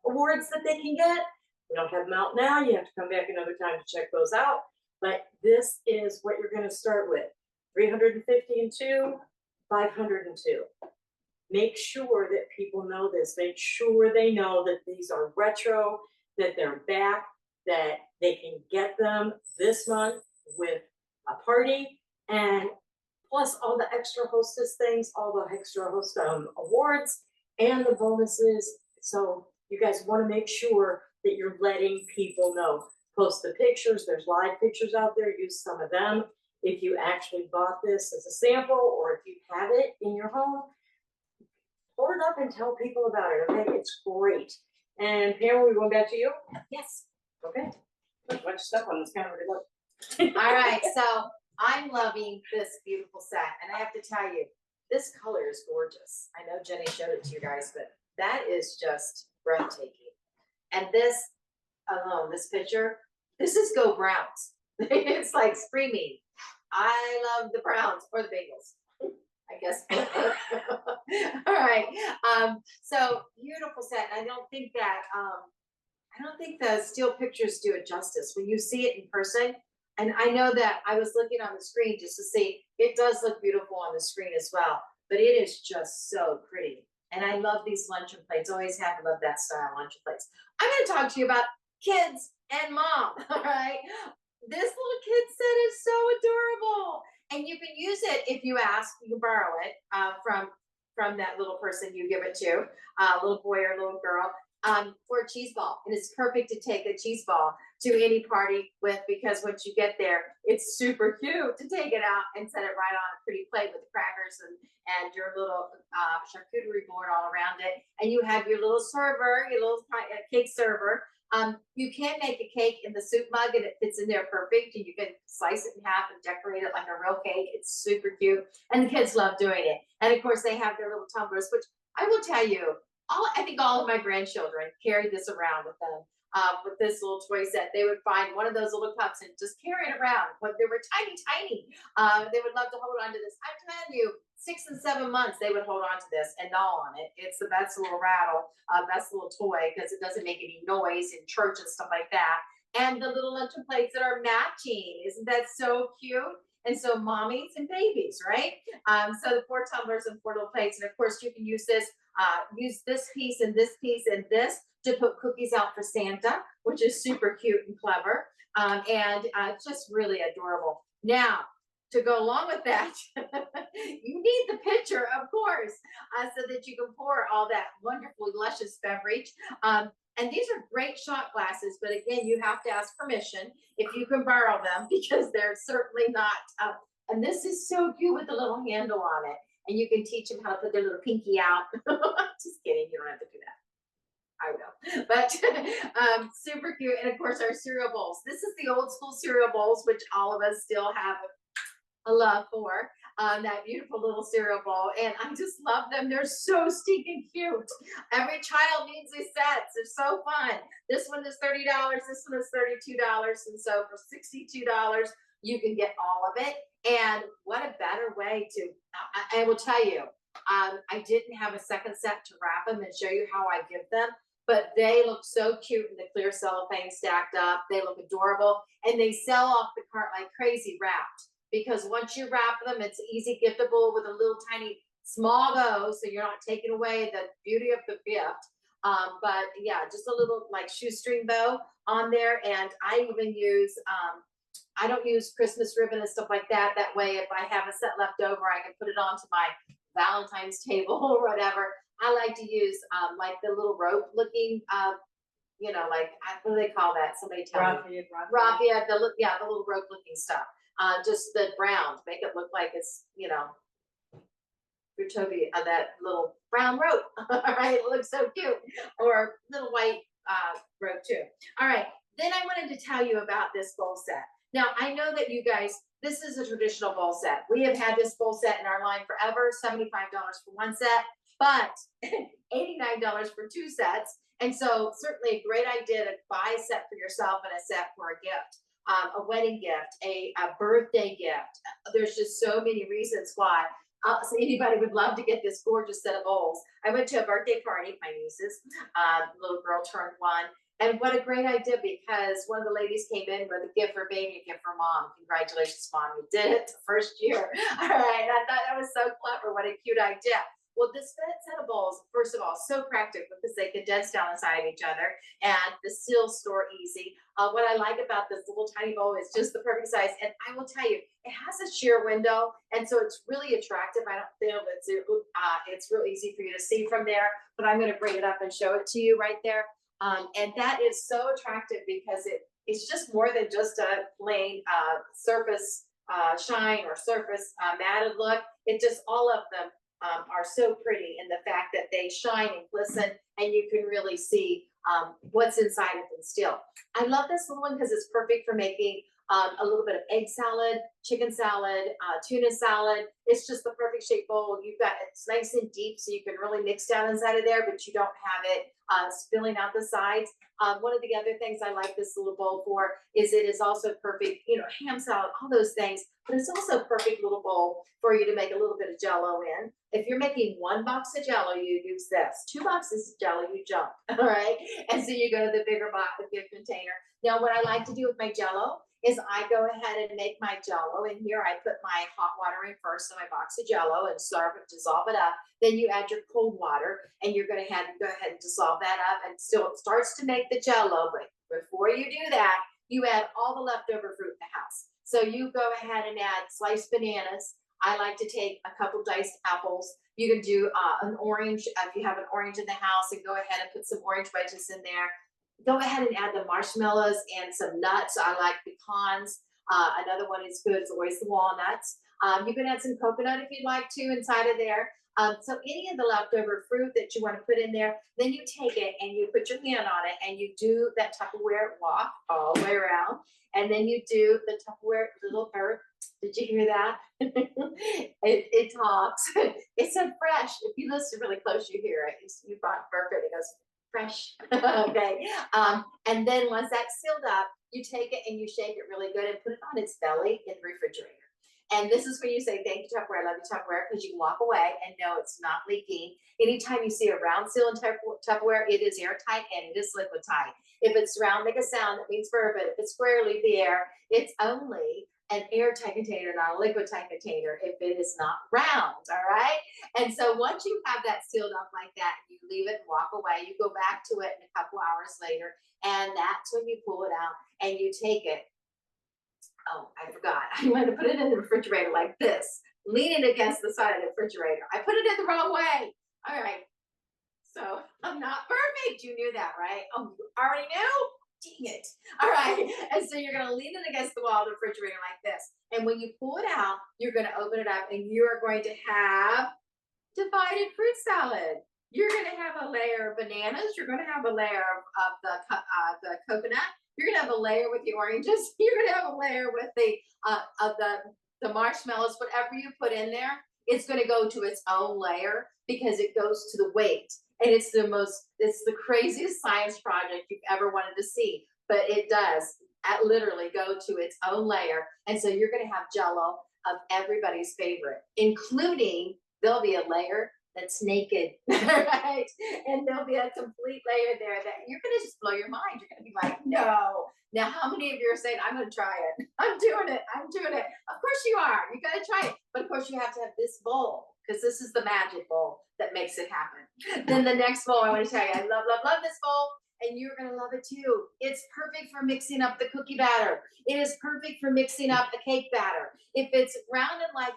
awards that they can get. We don't have them out now. You have to come back another time to check those out. But this is what you're going to start with. 350 and 2, 502. Make sure that people know this. Make sure they know that these are retro, that they're back, that they can get them this month with a party, and plus all the extra hostess things, all the extra host awards, and the bonuses. So you guys want to make sure that you're letting people know. Post the pictures. There's live pictures out there. Use some of them. If you actually bought this as a sample, or if you have it in your home, hold it up and tell people about it. Okay, it's great. And Pam, we're going back to you. Yes. Okay. There's a bunch of stuff on this counter. Look. All right. So I'm loving this beautiful set. And I have to tell you, this color is gorgeous. I know Jeni showed it to you guys, but that is just breathtaking. And this alone, this picture, this is Go Browns. It's like screaming, I love the Browns or the Bengals, I guess. All right. So beautiful set. I don't think the still pictures do it justice. When you see it in person, and I know that I was looking on the screen just to see, it does look beautiful on the screen as well. but it is just so pretty. And I love these luncheon plates. Always have loved that style luncheon plates. I'm going to talk to you about kids and mom. All right. This little kid set is so adorable. And you can use it if you ask, you can borrow it from that little person you give it to, little boy or little girl, for a cheese ball. And it's perfect to take a cheese ball to any party with, because once you get there, it's super cute to take it out and set it right on a pretty plate with the crackers and your little charcuterie board all around it. And you have your little server, your little cake server. You can make a cake in the soup mug and it fits in there perfect. And you can slice it in half and decorate it like a real cake. It's super cute. And the kids love doing it. And of course they have their little tumblers, which I will tell you, I think all of my grandchildren carried this around with them. With this little toy set, they would find one of those little cups and just carry it around. When they were tiny, they would love to hold on to this. I'm telling you, 6 and 7 months, they would hold on to this and gnaw on it. It's the best little rattle, best little toy, because it doesn't make any noise in church and stuff like that. And the little luncheon plates that are matching. Isn't that so cute? And so mommies and babies, right? So the 4 tumblers and 4 little plates. And of course you can use this piece and this piece and this to put cookies out for Santa, which is super cute and clever. And just really adorable. Now, to go along with that, you need the pitcher, of course, so that you can pour all that wonderful, luscious beverage. And these are great shot glasses, but again, you have to ask permission if you can borrow them, because they're certainly not. And this is so cute with the little handle on it. And you can teach them how to put their little pinky out. Just kidding, you don't have to do that. I will, but super cute. And of course, our cereal bowls. This is the old school cereal bowls, which all of us still have a love for. That beautiful little cereal bowl, and I just love them. They're so stinking cute. Every child needs these sets. They're so fun. This one is $30. This one is $32, and so for $62, you can get all of it. And what a better way to! I will tell you. I didn't have a second set to wrap them and show you how I give them, but they look so cute in the clear cellophane stacked up. They look adorable, and they sell off the cart like crazy wrapped, because once you wrap them, it's easy giftable with a little tiny small bow, so you're not taking away the beauty of the gift. But yeah, just a little like shoestring bow on there. And I even use, I don't use Christmas ribbon and stuff like that. That way, if I have a set left over, I can put it onto my Valentine's table or whatever. I like to use like the little rope looking, you know, like what do they call that? Somebody tell me. Raffia, the little rope looking stuff. Just the brown, make it look like it's, you know, Fruitopia, that little brown rope. All right, it looks so cute. Or little white rope too. All right, then I wanted to tell you about this bowl set. Now, I know that you guys, this is a traditional bowl set. We have had this bowl set in our line forever, $75 for one set, but $89 for 2 sets. And so certainly a great idea to buy a set for yourself and a set for a gift. A wedding gift, a birthday gift. There's just so many reasons why. So anybody would love to get this gorgeous set of bowls. I went to a birthday party, my niece's, little girl turned 1. And what a great idea, because one of the ladies came in with a gift for baby, a gift for mom. Congratulations, mom, you did it the first year. All right, I thought that was so clever. What a cute idea. Well, this set of bowls, first of all, so practical because they condense down inside each other, and the seals store easy. What I like about this little tiny bowl is just the perfect size. And I will tell you, it has a sheer window, and so it's really attractive. I don't feel it's real easy for you to see from there, but I'm going to bring it up and show it to you right there. And that is so attractive because it's just more than just a plain surface shine or surface matted look. It just, all of them are so pretty in the fact that they shine and glisten, and you can really see what's inside of them still. I love this little one because it's perfect for making a little bit of egg salad, chicken salad, tuna salad. It's just the perfect shape bowl. You've got, it's nice and deep, so you can really mix down inside of there, but you don't have it spilling out the sides. One of the other things I like this little bowl for is it is also perfect, you know, ham salad, all those things, but it's also a perfect little bowl for you to make a little bit of Jell-O in. If you're making 1 box of Jell-O, you use this. 2 boxes of Jell-O, you jump, all right? And so you go to the bigger box, the big container. Now, what I like to do with my Jell-O is I go ahead and make my Jell-O. And here I put my hot water in first in my box of Jell-O and dissolve it up. Then you add your cold water, and you're going to go ahead and dissolve that up, and still it starts to make the Jell-O. But before you do that, you add all the leftover fruit in the house. So you go ahead and add sliced bananas. I like to take a couple diced apples. You can do an orange, if you have an orange in the house, and go ahead and put some orange wedges in there. Go ahead and add the marshmallows and some nuts. I like pecans. Another one is good is always the walnuts. You can add some coconut if you'd like to inside of there. So any of the leftover fruit that you want to put in there, then you take it and you put your hand on it and you do that Tupperware walk all the way around. And then you do the Tupperware little bird. Did you hear that? it talks. It said fresh. If you listen really close, you hear it. You bought burp it goes fresh. Okay. And then once that's sealed up, you take it and you shake it really good and put it on its belly in the refrigerator. And this is when you say, thank you, Tupperware, I love you, Tupperware, because you walk away and know it's not leaking. Anytime you see a round seal in Tupperware, it is airtight and it is liquid tight. If it's round, make a sound, that means bourbon. If it's square, leave the air. It's only an airtight container, not a liquid tight container, if it is not round, all right? And so once you have that sealed up like that, you leave it and walk away. You go back to it in a couple hours later, and that's when you pull it out and you take it. Oh, I forgot. I want to put it in the refrigerator like this, leaning against the side of the refrigerator. I put it in the wrong way. All right. So I'm not perfect. You knew that, right? Oh, you already knew? Dang it. All right. And so you're going to lean it against the wall of the refrigerator like this. And when you pull it out, you're going to open it up and you're going to have divided fruit salad. You're going to have a layer of bananas. You're going to have a layer of the coconut. You're gonna have a layer with the oranges. You're gonna have a layer with the marshmallows. Whatever you put in there, it's gonna go to its own layer because it goes to the weight. And it's the craziest science project you've ever wanted to see. But it does literally go to its own layer. And so you're gonna have Jell-O of everybody's favorite, including there'll be a layer that's naked, right? And there'll be a complete layer there that you're gonna just blow your mind. You're gonna be like, no. Now, how many of you are saying, I'm gonna try it? I'm doing it. Of course you are. You gotta try it. But of course you have to have this bowl, because this is the magic bowl that makes it happen. Then the next bowl, I want to tell you, I love, love, love this bowl. And you're going to love it too. It's perfect for mixing up the cookie batter. It is perfect for mixing up the cake batter. If it's rounded like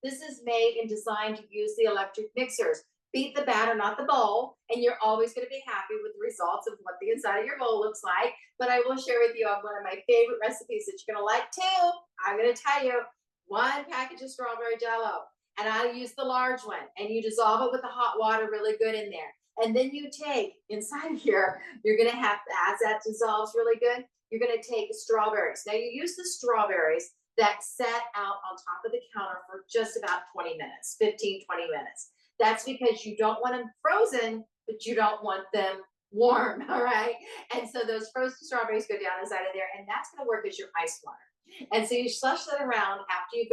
this is made and designed to use the electric mixers. Beat the batter, not the bowl, and you're always going to be happy with the results of what the inside of your bowl looks like. But I will share with you one of my favorite recipes that you're going to like too. I'm going to tell you, 1 package of strawberry Jell-O, and I use the large one, and you dissolve it with the hot water really good in there. And then you take, inside here, you're going to have, as that dissolves really good, you're going to take the strawberries. Now you use the strawberries that set out on top of the counter for just about 20 minutes, 15, 20 minutes. That's because you don't want them frozen, but you don't want them warm, all right? And so those frozen strawberries go down inside of there, and that's going to work as your ice water. And so you slush that around after you've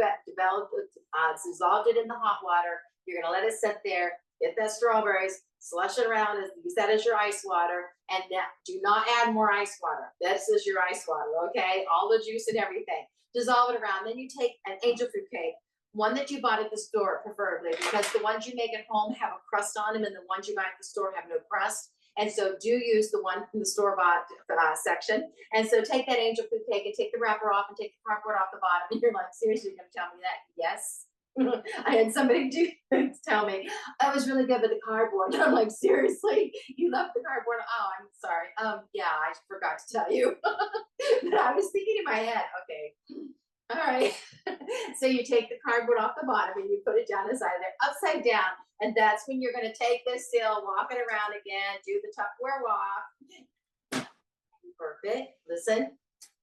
dissolved it in the hot water. You're going to let it sit there, get that strawberries, slush it around, and use that as your ice water. And do not add more ice water. This is your ice water, okay? All the juice and everything. Dissolve it around. Then you take an angel food cake, one that you bought at the store, preferably, because the ones you make at home have a crust on them, and the ones you buy at the store have no crust. And so do use the one from the store-bought section. And so take that angel food cake and take the wrapper off and take the cardboard off the bottom. And you're like, seriously, you're going to tell me that? Yes. I had somebody tell me, that was really good with the cardboard. And I'm like, seriously? You love the cardboard? Oh, I'm sorry. Yeah, I forgot to tell you. But I was thinking in my head, okay. All right. So you take the cardboard off the bottom and you put it down inside there, upside down. And that's when you're going to take this still, walk it around again, do the Tupperware walk. Perfect. Listen.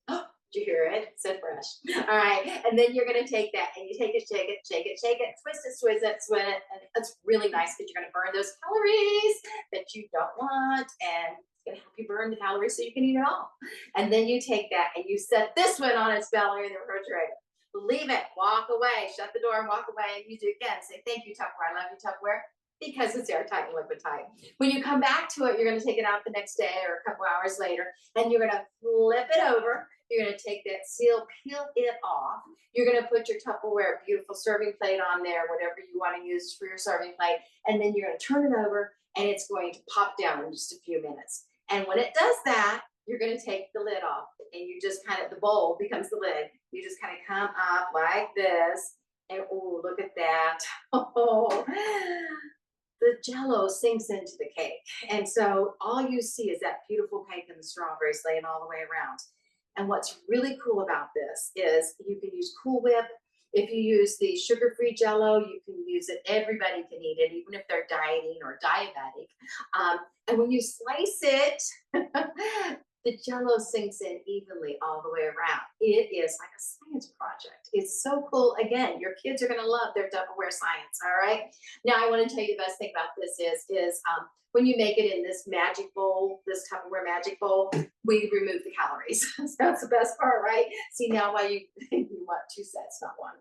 Oh, did you hear it? It said fresh. All right. And then you're going to take that and you take it, shake it, twist it, swing it. And it's really nice because you're going to burn those calories that you don't want. And it's going to help you burn the calories so you can eat it all. And then you take that and you set this one on its belly in the refrigerator. Leave it, walk away, shut the door and walk away, and use it again. Say, thank you, Tupperware. I love you, Tupperware, because it's airtight and liquid tight. When you come back to it, you're going to take it out the next day or a couple hours later, and you're going to flip it over. You're gonna take that seal, peel it off. You're gonna put your Tupperware beautiful serving plate on there, whatever you want to use for your serving plate, and then you're gonna turn it over, and it's going to pop down in just a few minutes. And when it does that, you're gonna take the lid off, and you just kind of, the bowl becomes the lid. You just kind of come up like this, and oh, look at that. Oh, the Jell-O sinks into the cake. And so all you see is that beautiful cake and the strawberries laying all the way around. And what's really cool about this is you can use Cool Whip. If you use the sugar-free Jell-O, you can use it. Everybody can eat it, even if they're dieting or diabetic. And when you slice it, the Jell-O sinks in evenly all the way around. It is like a science project. It's so cool. Again, your kids are gonna love their Tupperware science, all right? Now, I wanna tell you the best thing about this is when you make it in this magic bowl, this Tupperware magic bowl, we remove the calories. So that's the best part, right? See now why you want 2 sets, not 1.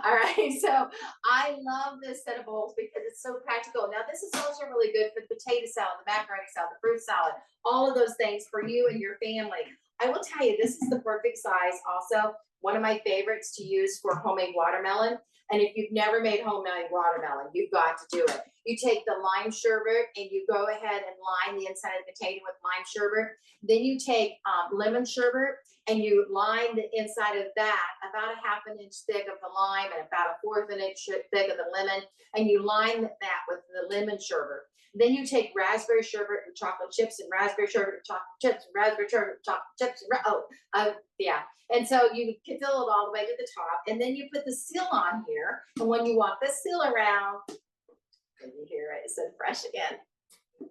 All right, so I love this set of bowls because it's so practical. Now, this is also really good for the potato salad, the macaroni salad, the fruit salad, all of those things for you and your family. I will tell you, this is the perfect size also. One of my favorites to use for homemade watermelon. And if you've never made homemade watermelon, you've got to do it. You take the lime sherbet and you go ahead and line the inside of the potato with lime sherbet. Then you take lemon sherbet and you line the inside of that about a ½ inch thick of the lime and about a 1/4 inch thick of the lemon. And you line that with the lemon sherbet. Then you take raspberry sherbet and chocolate chips and raspberry sherbet and chocolate chips and raspberry sherbet and chocolate chips. Yeah. And so you can fill it all the way to the top. And then you put the seal on here. And when you walk the seal around, can you hear it? It said fresh again.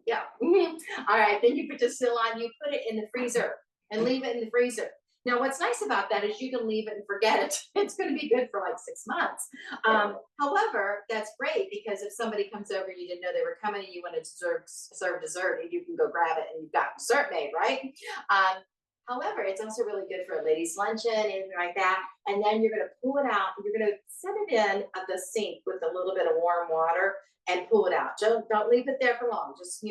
Yeah. All right. Then you put the seal on, you put it in the freezer and leave it in the freezer. Now, what's nice about that is you can leave it and forget it. It's going to be good for like 6 months. However, that's great because if somebody comes over, you didn't know they were coming and you want to serve dessert, and you can go grab it and you've got dessert made, right? However, it's also really good for a ladies' luncheon, anything like that. And then you're going to pull it out. You're going to set it in at the sink with a little bit of warm water and pull it out. Don't leave it there for long. Just,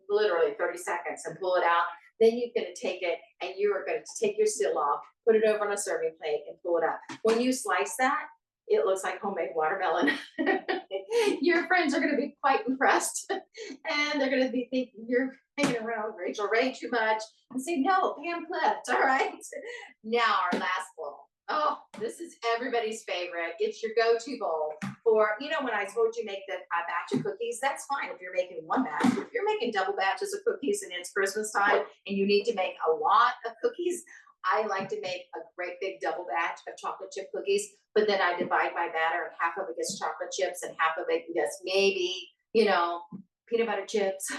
literally 30 seconds and pull it out. Then you're going to take it and you are going to take your seal off, put it over on a serving plate and pull it up. When you slice that, it looks like homemade watermelon. Your friends are going to be quite impressed and they're going to be thinking you're hanging around Rachel Ray too much and say, no, Pam Clift, all right? Now our last bowl. Oh, this is everybody's favorite. It's your go-to bowl for, when I told you make a batch of cookies, that's fine if you're making 1 batch. If you're making double batches of cookies and it's Christmas time and you need to make a lot of cookies, I like to make a great big double batch of chocolate chip cookies, but then I divide my batter and half of it gets chocolate chips and half of it gets maybe, peanut butter chips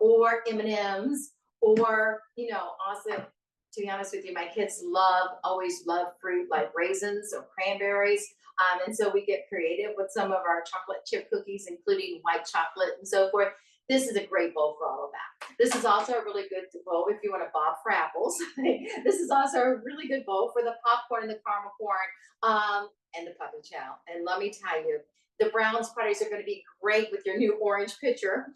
or M&Ms or, also, to be honest with you, my kids always love fruit like raisins or cranberries. And so we get creative with some of our chocolate chip cookies, including white chocolate and so forth. This is a great bowl for all of that. This is also a really good bowl if you want to bob for apples. This is also a really good bowl for the popcorn and the caramel corn and the puppy chow. And let me tell you, the brown spiders are going to be great with your new orange pitcher,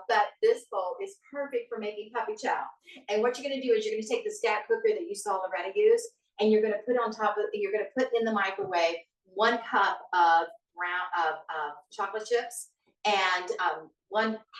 but this bowl is perfect for making puppy chow. And what you're going to do is you're going to take the stack cooker that you saw Loretta use, and you're going to put on top of it, you're going to put in the microwave 1 cup of chocolate chips and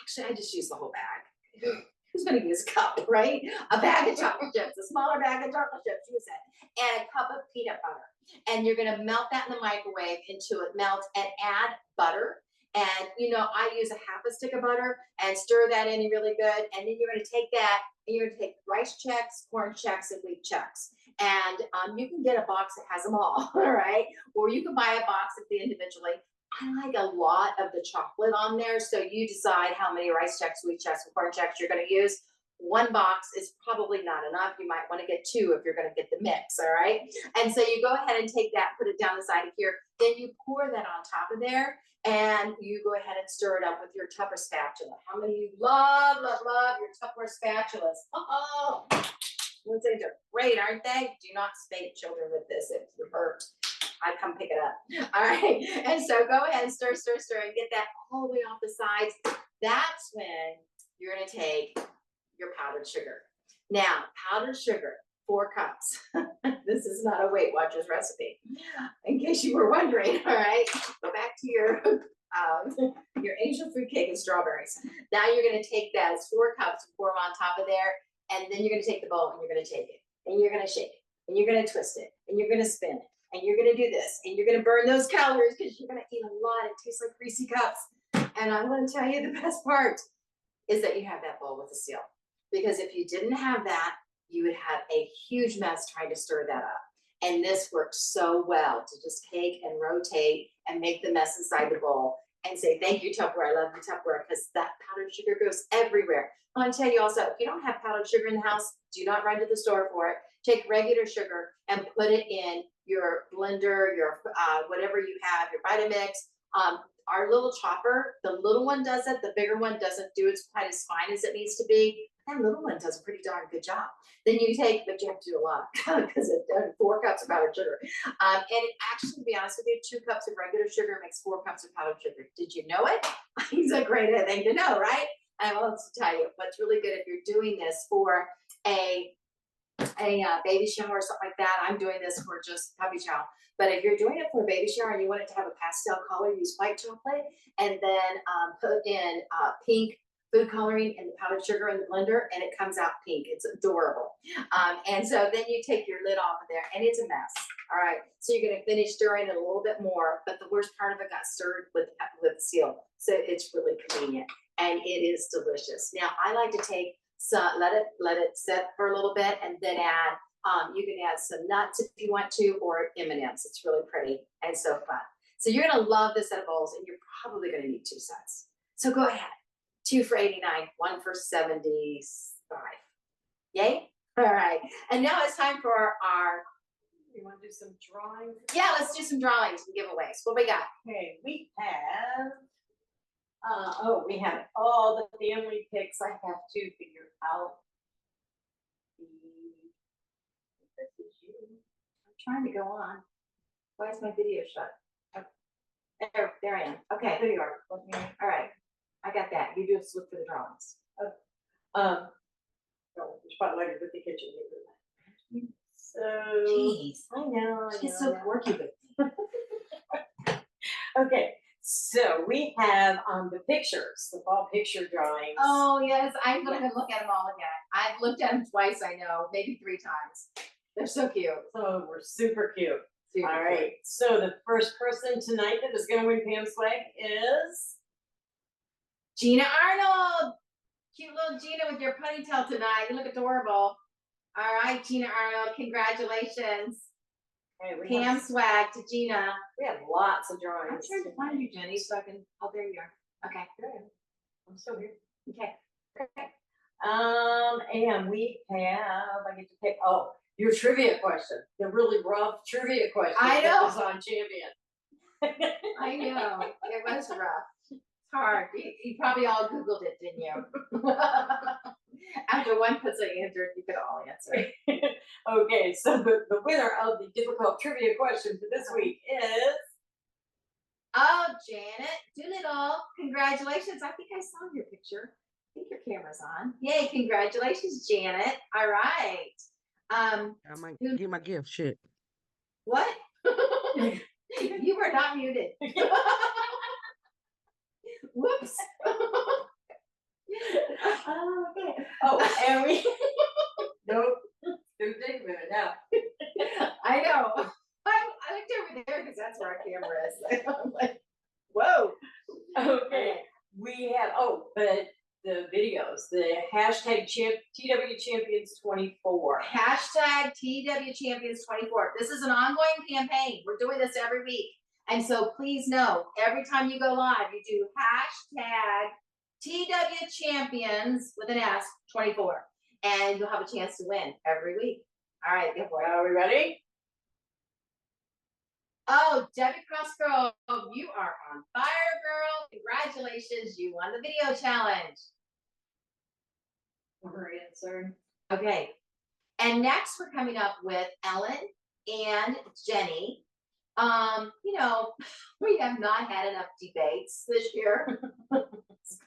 actually I just use the whole bag. Who's going to use a cup, right? A bag of chocolate chips, a smaller bag of chocolate chips, use it, and a cup of peanut butter. And you're going to melt that in the microwave until it melts and add butter. And, I use a half a stick of butter and stir that in really good. And then you're going to take that and you're going to take rice checks, corn checks, and wheat checks. And you can get a box that has them all right? Or you can buy a box of the individually. I like a lot of the chocolate on there. So you decide how many rice checks, wheat checks, and corn checks you're going to use. 1 box is probably not enough. You might want to get 2 if you're going to get the mix, all right? And so you go ahead and take that, put it down the side of here. Then you pour that on top of there, and you go ahead and stir it up with your Tupper spatula. How many of you love your Tupper spatulas? Oh, those things are great, aren't they? Do not spank children with this if you're hurt. I'd come pick it up. All right. And so go ahead and stir, and get that all the way off the sides. That's when you're going to take your powdered sugar. Now, powdered sugar, 4 cups. This is not a Weight Watchers recipe, in case you were wondering, all right? Go back to your angel food cake and strawberries. Now you're gonna take that, it's 4 cups, pour them on top of there, and then you're gonna take the bowl and you're gonna take it, and you're gonna shake it, and you're gonna twist it, and you're gonna spin it, and you're gonna do this, and you're gonna burn those calories because you're gonna eat a lot. It tastes like greasy cups. And I'm gonna tell you the best part is that you have that bowl with the seal. Because if you didn't have that, you would have a huge mess trying to stir that up. And this works so well to just take and rotate and make the mess inside the bowl and say, thank you, Tupperware. I love you, Tupperware, because that powdered sugar goes everywhere. I want to tell you also, if you don't have powdered sugar in the house, do not run to the store for it. Take regular sugar and put it in your blender, your whatever you have, your Vitamix. Our little chopper, the little one does it, the bigger one doesn't do it quite as fine as it needs to be. That little one does a pretty darn good job. Then you take, but you have to do a lot because it does 4 cups of powdered sugar. And it actually, to be honest with you, 2 cups of regular sugar makes 4 cups of powdered sugar. Did you know it? It's a great thing to know, right? I will also tell you what's really good if you're doing this for a baby shower or something like that. I'm doing this for just puppy chow. But if you're doing it for a baby shower and you want it to have a pastel color, use white chocolate and then put in pink food coloring and the powdered sugar in the blender, and it comes out pink. It's adorable. And so then you take your lid off of there, and it's a mess. All right, so you're gonna finish stirring it a little bit more, but the worst part of it got stirred with the seal, so it's really convenient and it is delicious. Now I like to take some, let it sit for a little bit, and then add. You can add some nuts if you want to, or M&Ms. It's really pretty and so fun. So you're gonna love this set of bowls, and you're probably gonna need 2 sets. So go ahead. 2 for $89, 1 for $75. Yay? All right. And now it's time for our. You want to do some drawings? Yeah, let's do some drawings and giveaways. What we got? Okay, we have. We have all the family pics. I have to figure out. This is you. I'm trying to go on. Why is my video shut? Oh, there I am. Okay, there you are. All right. I got that. You just look for the drawings. It's probably later with the kitchen. So. Jeez. I know. She's so quirky with me. Okay, so we have the pictures, the fall picture drawings. Oh, yes. I'm going to look at them all again. I've looked at them twice, I know, maybe 3 times. They're so cute. So we're super cute. Super All cute. right, so the first person tonight that is going to win Pam Swag is. Gina Arnold. Cute little Gina with your ponytail tonight. You look adorable. All right, Gina Arnold, congratulations. Okay, we Pam have, swag to Gina. we have lots of I'm drawings. trying to find you, Jenny, so I can, oh, there you are. Okay, Good. I'm still here. okay. And we have, I get to pick, your trivia question, the really rough trivia question. I that know. was on Champion. I know, it was rough. It's hard. You probably all Googled it, didn't you? After one person answered, you could all answer. Okay, so the winner of the difficult trivia question for this week is. Oh, Janet Doolittle, congratulations. I think I saw your picture. I think your camera's on. Yay, congratulations, Janet. All right. I might get my gift. Shit. What? You were not muted. Whoops. Okay. Oh, and we. Nope. Don't take a minute now. I know. I looked over there because that's where our camera is. I'm like, whoa. Okay. We have, but the videos, the hashtag TW Champions 24. Hashtag TW Champions 24. This is an ongoing campaign. We're doing this every week. And so please know, every time you go live, you do hashtag TW Champions with an S 24. And you'll have a chance to win every week. All right, go for it. Are we ready? Oh, Debbie Crossgrove, you are on fire, girl. Congratulations. You won the video challenge. Her answer. Okay. And next we're coming up with Ellen and Jeni. You know, we have not had enough debates this year.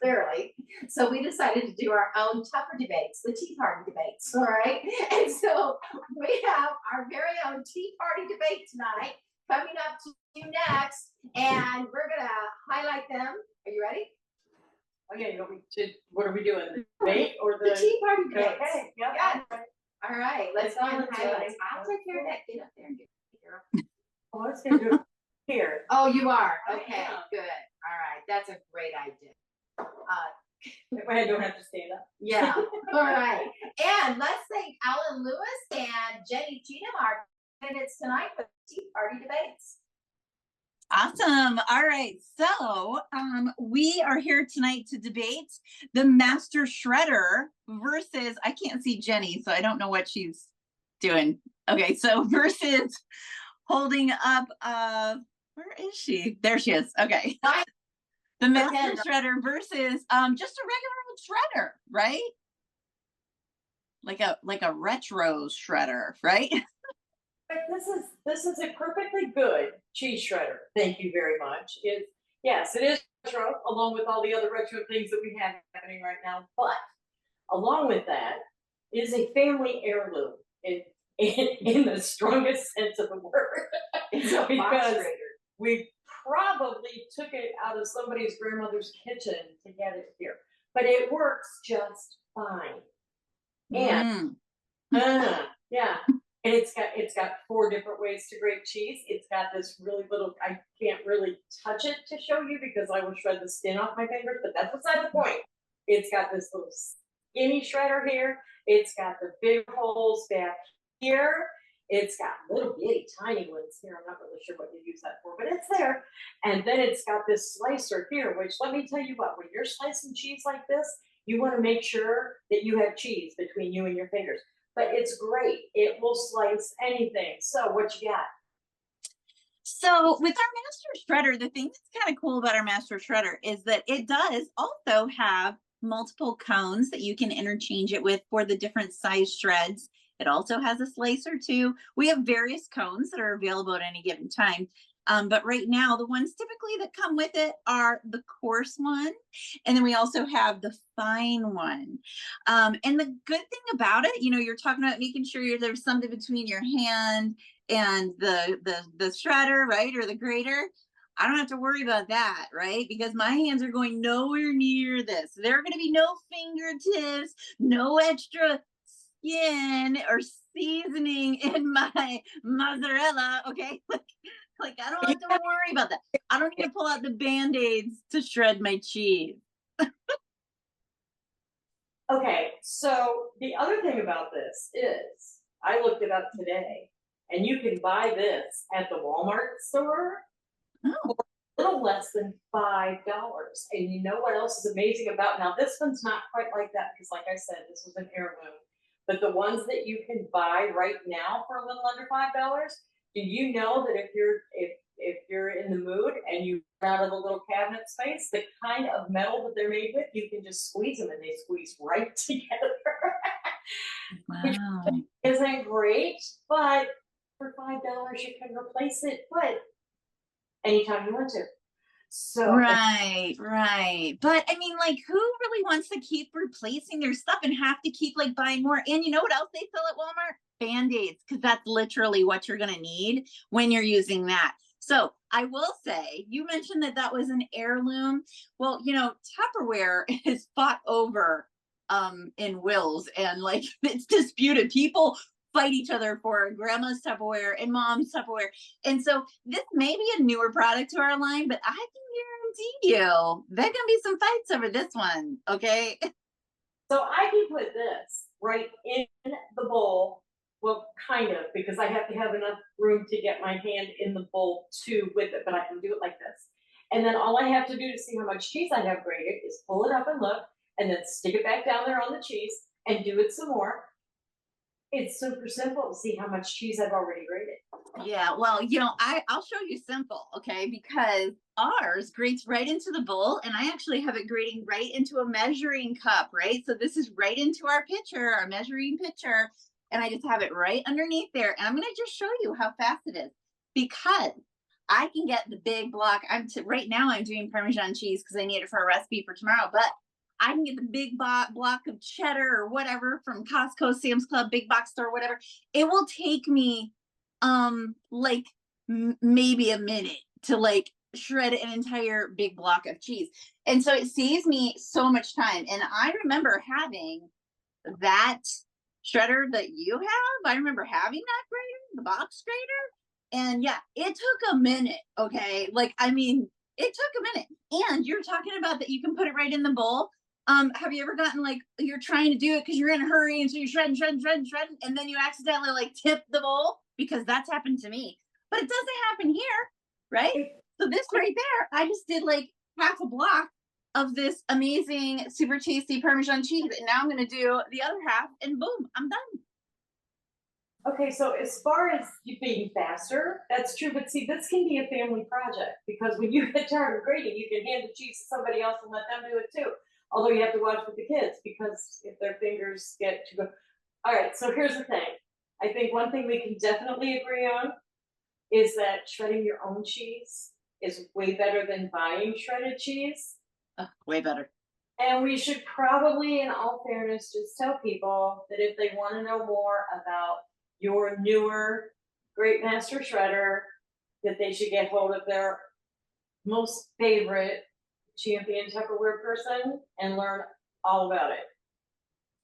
clearly. So we decided to do our own Tupper debates, the Tea Party debates, all right? And so we have our very own Tea Party debate tonight coming up to you next, and we're gonna highlight them. Are you ready? Okay, you want me to, what are we doing? The debate or The Tea Party debates. Okay, yep. Yeah. All right, let's go and It's highlight. fine. I'll take care of that. Get up there and get here. Oh, I was gonna do it here. Oh, you are? I Okay, am. good. All right, that's a great idea. I don't have to stand up. Yeah, all right. And let's thank Alan Lewis and Jeni Cheatham, our candidates tonight for the Tea Party debates. Awesome. All right. So we are here tonight to debate the Master Shredder versus, I can't see Jeni, so I don't know what she's doing. Okay, so versus holding up, where is she? There she is. Okay. The Master Shredder versus just a regular old shredder, right? Like a retro shredder, right? But this is a perfectly good cheese shredder. Thank you very much. Yes, it is retro, along with all the other retro things that we have happening right now. But along with that, it is a family heirloom in the strongest sense of the word. It's a box Because grater. we probably took it out of somebody's grandmother's kitchen to get it here, but it works just fine. And yeah, and it's got 4 different ways to grate cheese. It's got this really little, I can't really touch it to show you because I will shred the skin off my fingers, but that's beside the point. It's got this little skinny shredder here. It's got the big holes back here. It's got little bitty tiny ones here. I'm not really sure what you use that for, but it's there. And then it's got this slicer here, which let me tell you what, when you're slicing cheese like this, you want to make sure that you have cheese between you and your fingers. But it's great. It will slice anything. So what you got? So with our Master Shredder, the thing that's kind of cool about our Master Shredder is that it does also have multiple cones that you can interchange it with for the different size shreds. It also has a slicer too. We have various cones that are available at any given time. But right now, the ones typically that come with it are the coarse one. And then we also have the fine one. And the good thing about it, you know, you're talking about making sure there's something between your hand and the shredder, right? Or the grater. I don't have to worry about that, right? Because my hands are going nowhere near this. There are going to be no fingertips, no extra skin or seasoning in my mozzarella, okay? Like I don't have to worry about that. I don't need to pull out the Band-Aids to shred my cheese. Okay, so the other thing about this is, I looked it up today, and you can buy this at the Walmart store for a little less than $5. And you know what else is amazing about, now this one's not quite like that, because like I said, this was an heirloom. But the ones that you can buy right now for a little under $5, do you know that if you're in the mood and you run out of a little cabinet space, the kind of metal that they're made with, you can just squeeze them and they squeeze right together. Wow. Which isn't great, but for $5 you can replace it, but anytime you want to. So Right. But I mean, like, who really wants to keep replacing their stuff and have to keep like buying more? And you know what else they sell at Walmart? Band-Aids, because that's literally what you're going to need when you're using that. So I will say, you mentioned that was an heirloom. Well, you know, Tupperware is fought over in wills, and like it's disputed. People fight each other for grandma's Tupperware and mom's Tupperware. And so this may be a newer product to our line, but I can guarantee you there are going to be some fights over this one. Okay. So I can put this right in the bowl. Well, kind of, because I have to have enough room to get my hand in the bowl too with it, but I can do it like this. And then all I have to do to see how much cheese I have grated is pull it up and look, and then stick it back down there on the cheese and do it some more. It's super simple to see how much cheese I've already grated. Yeah, well, you know, I'll show you simple, okay? Because ours grates right into the bowl, and I actually have it grating right into a measuring cup, right? So this is right into our pitcher, our measuring pitcher, and I just have it right underneath there. And I'm going to just show you how fast it is, because I can get the big block. Right now I'm doing Parmesan cheese because I need it for a recipe for tomorrow, but I can get the big block of cheddar or whatever from Costco, Sam's Club, big box store, whatever. It will take me like maybe a minute to like shred an entire big block of cheese. And so it saves me so much time. And I remember having that shredder that you have. I remember having that grater, the box grater. And yeah, it took a minute. Okay. Like, I mean, it took a minute. And you're talking about that you can put it right in the bowl. Have you ever gotten like, you're trying to do it because you're in a hurry and so you're shredding, and then you accidentally like tip the bowl? Because that's happened to me. But it doesn't happen here, right? So this right there, I just did like half a block of this amazing, super tasty Parmesan cheese. And now I'm going to do the other half and boom, I'm done. Okay, so as far as you being faster, that's true, but see, this can be a family project, because when you get tired of grating, you can hand the cheese to somebody else and let them do it too. Although you have to watch with the kids, because if their fingers get to go. All right, so here's the thing. I think one thing we can definitely agree on is that shredding your own cheese is way better than buying shredded cheese. Way better. And we should probably, in all fairness, just tell people that if they want to know more about your newer Great Master Shredder, that they should get hold of their most favorite champion Tupperware person and learn all about it.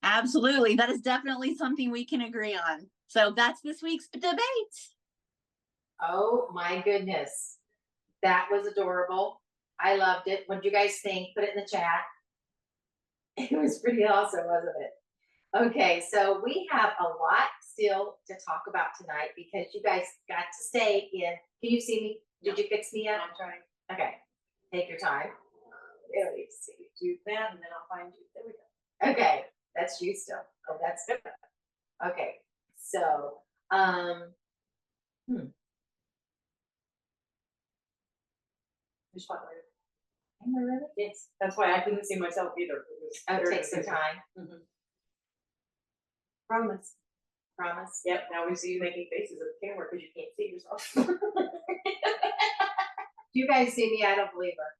Absolutely. That is definitely something we can agree on. So that's this week's debate. Oh my goodness. That was adorable. I loved it. What did you guys think? Put it in the chat. It was pretty awesome, wasn't it? Okay, so we have a lot still to talk about tonight because you guys got to stay in. Can you see me? Did you fix me yet? I'm trying. Okay, take your time. Really see, do that, and then I'll find you. There we go. Okay, that's you still. Oh, that's good. Okay, so, Just one word. am I really? Yes, that's why I couldn't see myself either. Oh, take some time. Mhm. Promise. Promise. Yep, now we see you making faces at the camera because you can't see yourself. You guys see me? I don't believe her.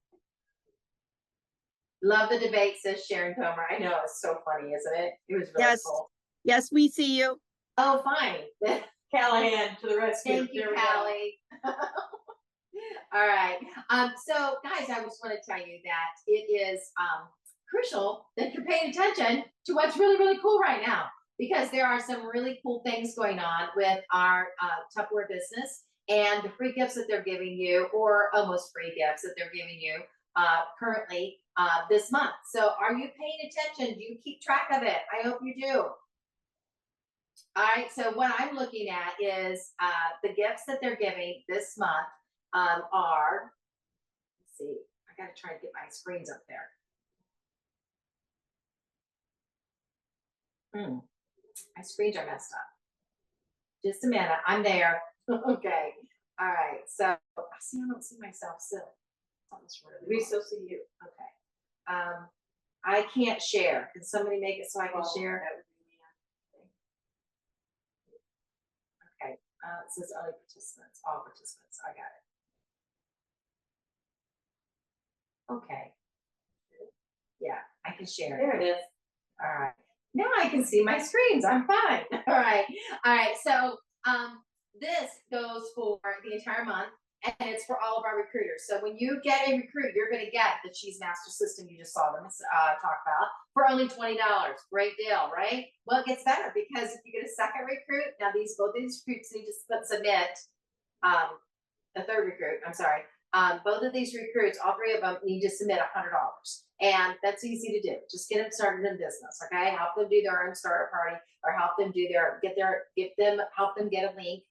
Love the debate, says Sharon Comer. I know, it's so funny, isn't it? It was really Yes. cool. Yes, we see you. Oh, fine. Callahan to the rescue. Thank you, There we go. Callie. All right. So guys, I just want to tell you that it is crucial that you're paying attention to what's really, really cool right now, because there are some really cool things going on with our Tupperware business and the free gifts that they're giving you, or almost free gifts that they're giving you currently this month. So are you paying attention? Do you keep track of it? I hope you do. All right, so what I'm looking at is the gifts that they're giving this month are, let's see, I gotta try to get my screens up there. My screens are messed up. Just a minute, I'm there. Okay, all right, so, see, I don't see myself still. We still see you. Okay. I can't share. Can somebody make it so I can share? That would be me. Okay, it says only participants, all participants, I got it. Okay. Yeah, I can share. There it is. All right. Now I can see my screens. I'm fine. All right. All right. So this goes for the entire month, and it's for all of our recruiters. So when you get a recruit, you're going to get the Cheese Master system you just saw them talk about for only $20. Great deal, right? Well, it gets better, because if you get a second recruit, now both these recruits need to submit a third recruit. I'm sorry. Both of these recruits, all three of them, need to submit $100. And that's easy to do. Just get them started in business, okay? Help them do their own starter party, or help them do help them get a link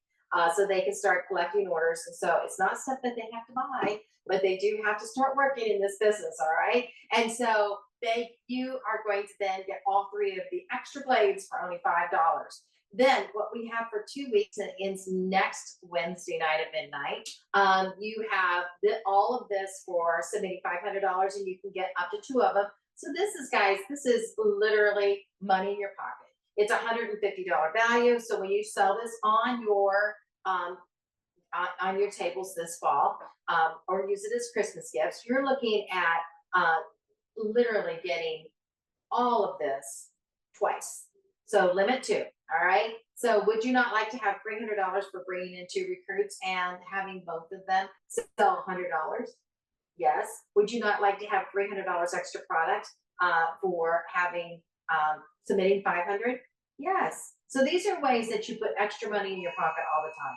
so they can start collecting orders. And so it's not stuff that they have to buy, but they do have to start working in this business, all right? And so you are going to then get all three of the extra blades for only $5. Then what we have for 2 weeks, and it ends next Wednesday night at midnight, you have all of this for submitting $500, and you can get up to 2 of them. So this is literally money in your pocket. It's $150 value. So when you sell this on your on your tables this fall, or use it as Christmas gifts, you're looking at literally getting all of this twice. So limit 2, all right? So would you not like to have $300 for bringing in 2 recruits and having both of them sell $100? Yes. Would you not like to have $300 extra product for having submitting 500? Yes. So these are ways that you put extra money in your pocket all the time.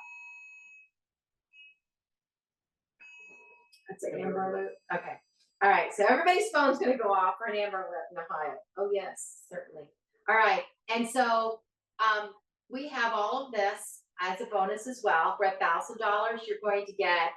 That's an Amber Alert. Okay. All right. So everybody's phone's going to go off for an Amber Alert in Ohio. Oh yes, certainly. All right. And so we have all of this as a bonus as well. For $1,000, you're going to get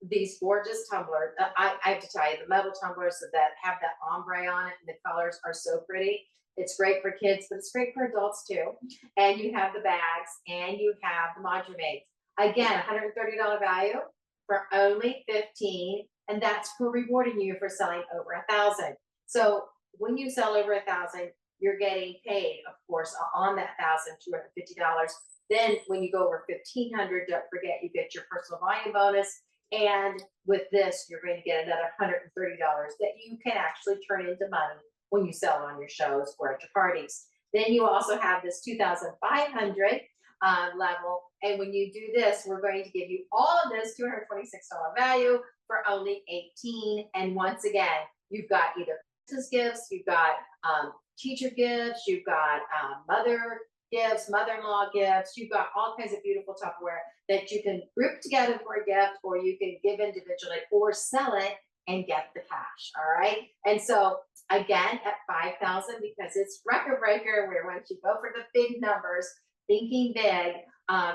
these gorgeous tumblers. I have to tell you, the metal tumblers that have that ombre on it, and the colors are so pretty. It's great for kids, but it's great for adults too. And you have the bags, and you have the module mates. Again, $130 value for only $15, and that's for rewarding you for selling over 1,000. So when you sell over 1,000, you're getting paid, of course, on that $1,250. Then when you go over 1,500, don't forget you get your personal volume bonus. And with this, you're going to get another $130 that you can actually turn into money when you sell on your shows or at your parties. Then you also have this 2,500 level. And when you do this, we're going to give you all of this $226 value for only $18. And once again, you've got either Christmas gifts, you've got teacher gifts, you've got mother gifts, mother-in-law gifts, you've got all kinds of beautiful Tupperware that you can group together for a gift, or you can give individually or sell it and get the cash. All right. And so again, at 5,000, because it's record breaker, where once you go for the big numbers, thinking big,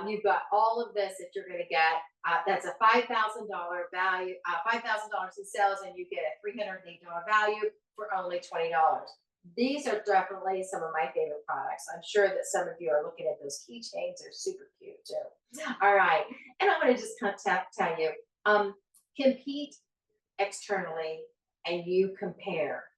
you've got all of this that you're going to get. That's a $5,000 value, $5,000 in sales, and you get a $308 value for only $20. These are definitely some of my favorite products. I'm sure that some of you are looking at those keychains. They're super cute too. All right. And I'm going to just tell you, compete externally and you compare.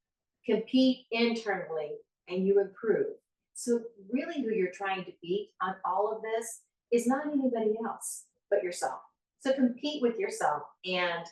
Compete internally and you improve. So really who you're trying to beat on all of this is not anybody else but yourself. So compete with yourself and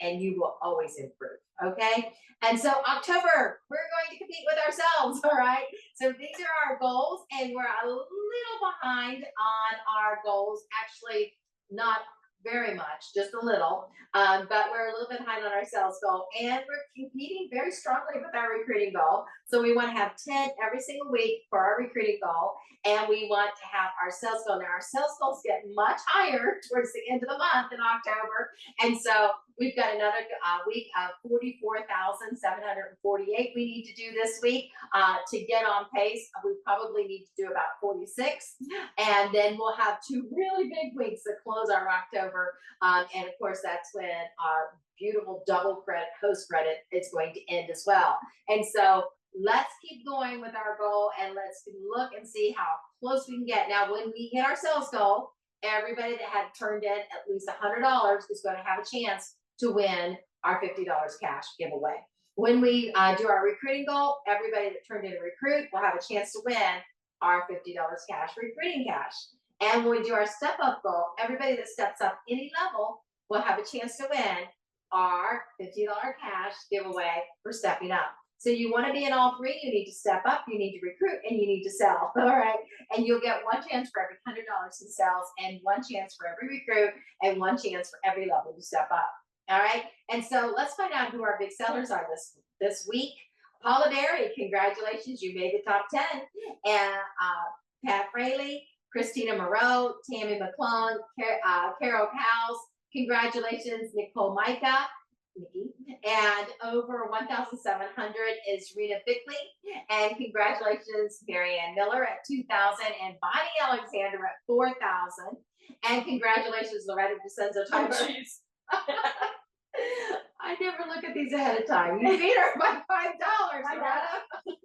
you will always improve. Okay. And so October, we're going to compete with ourselves. All right. So these are our goals, and we're a little behind on our goals. Actually, not very much, just a little, but we're a little bit behind on our sales goal, and we're competing very strongly with our recruiting goal. So we want to have 10 every single week for our recruiting goal, and we want to have our sales goal. Now our sales goals get much higher towards the end of the month in October, and so we've got another week of 44,748 we need to do this week to get on pace. We probably need to do about 46, and then we'll have 2 really big weeks that close our October. And of course, that's when our beautiful double credit, host credit, is going to end as well. And so let's keep going with our goal, and let's look and see how close we can get. Now, when we hit our sales goal, everybody that had turned in at least $100 is going to have a chance to win our $50 cash giveaway. When we do our recruiting goal, everybody that turned in a recruit will have a chance to win our $50 cash recruiting cash. And when we do our step up goal, everybody that steps up any level will have a chance to win our $50 cash giveaway for stepping up. So you want to be in all 3. You need to step up, you need to recruit, and you need to sell. All right. And you'll get 1 chance for every $100 in sales, and 1 chance for every recruit, and 1 chance for every level to step up. All right. And so let's find out who our big sellers are this week. Paula Berry, congratulations. You made the top 10. And Pat Fraley, Christina Moreau, Tammy McClung, Carol Cowles, congratulations, Nicole Micah, Nikki, and over 1,700 is Rena Bickley, and congratulations, Marianne Miller at 2,000, and Bonnie Alexander at 4,000, and congratulations, Loretta Stack. I never look at these ahead of time. You beat her by $5, Loretta. $5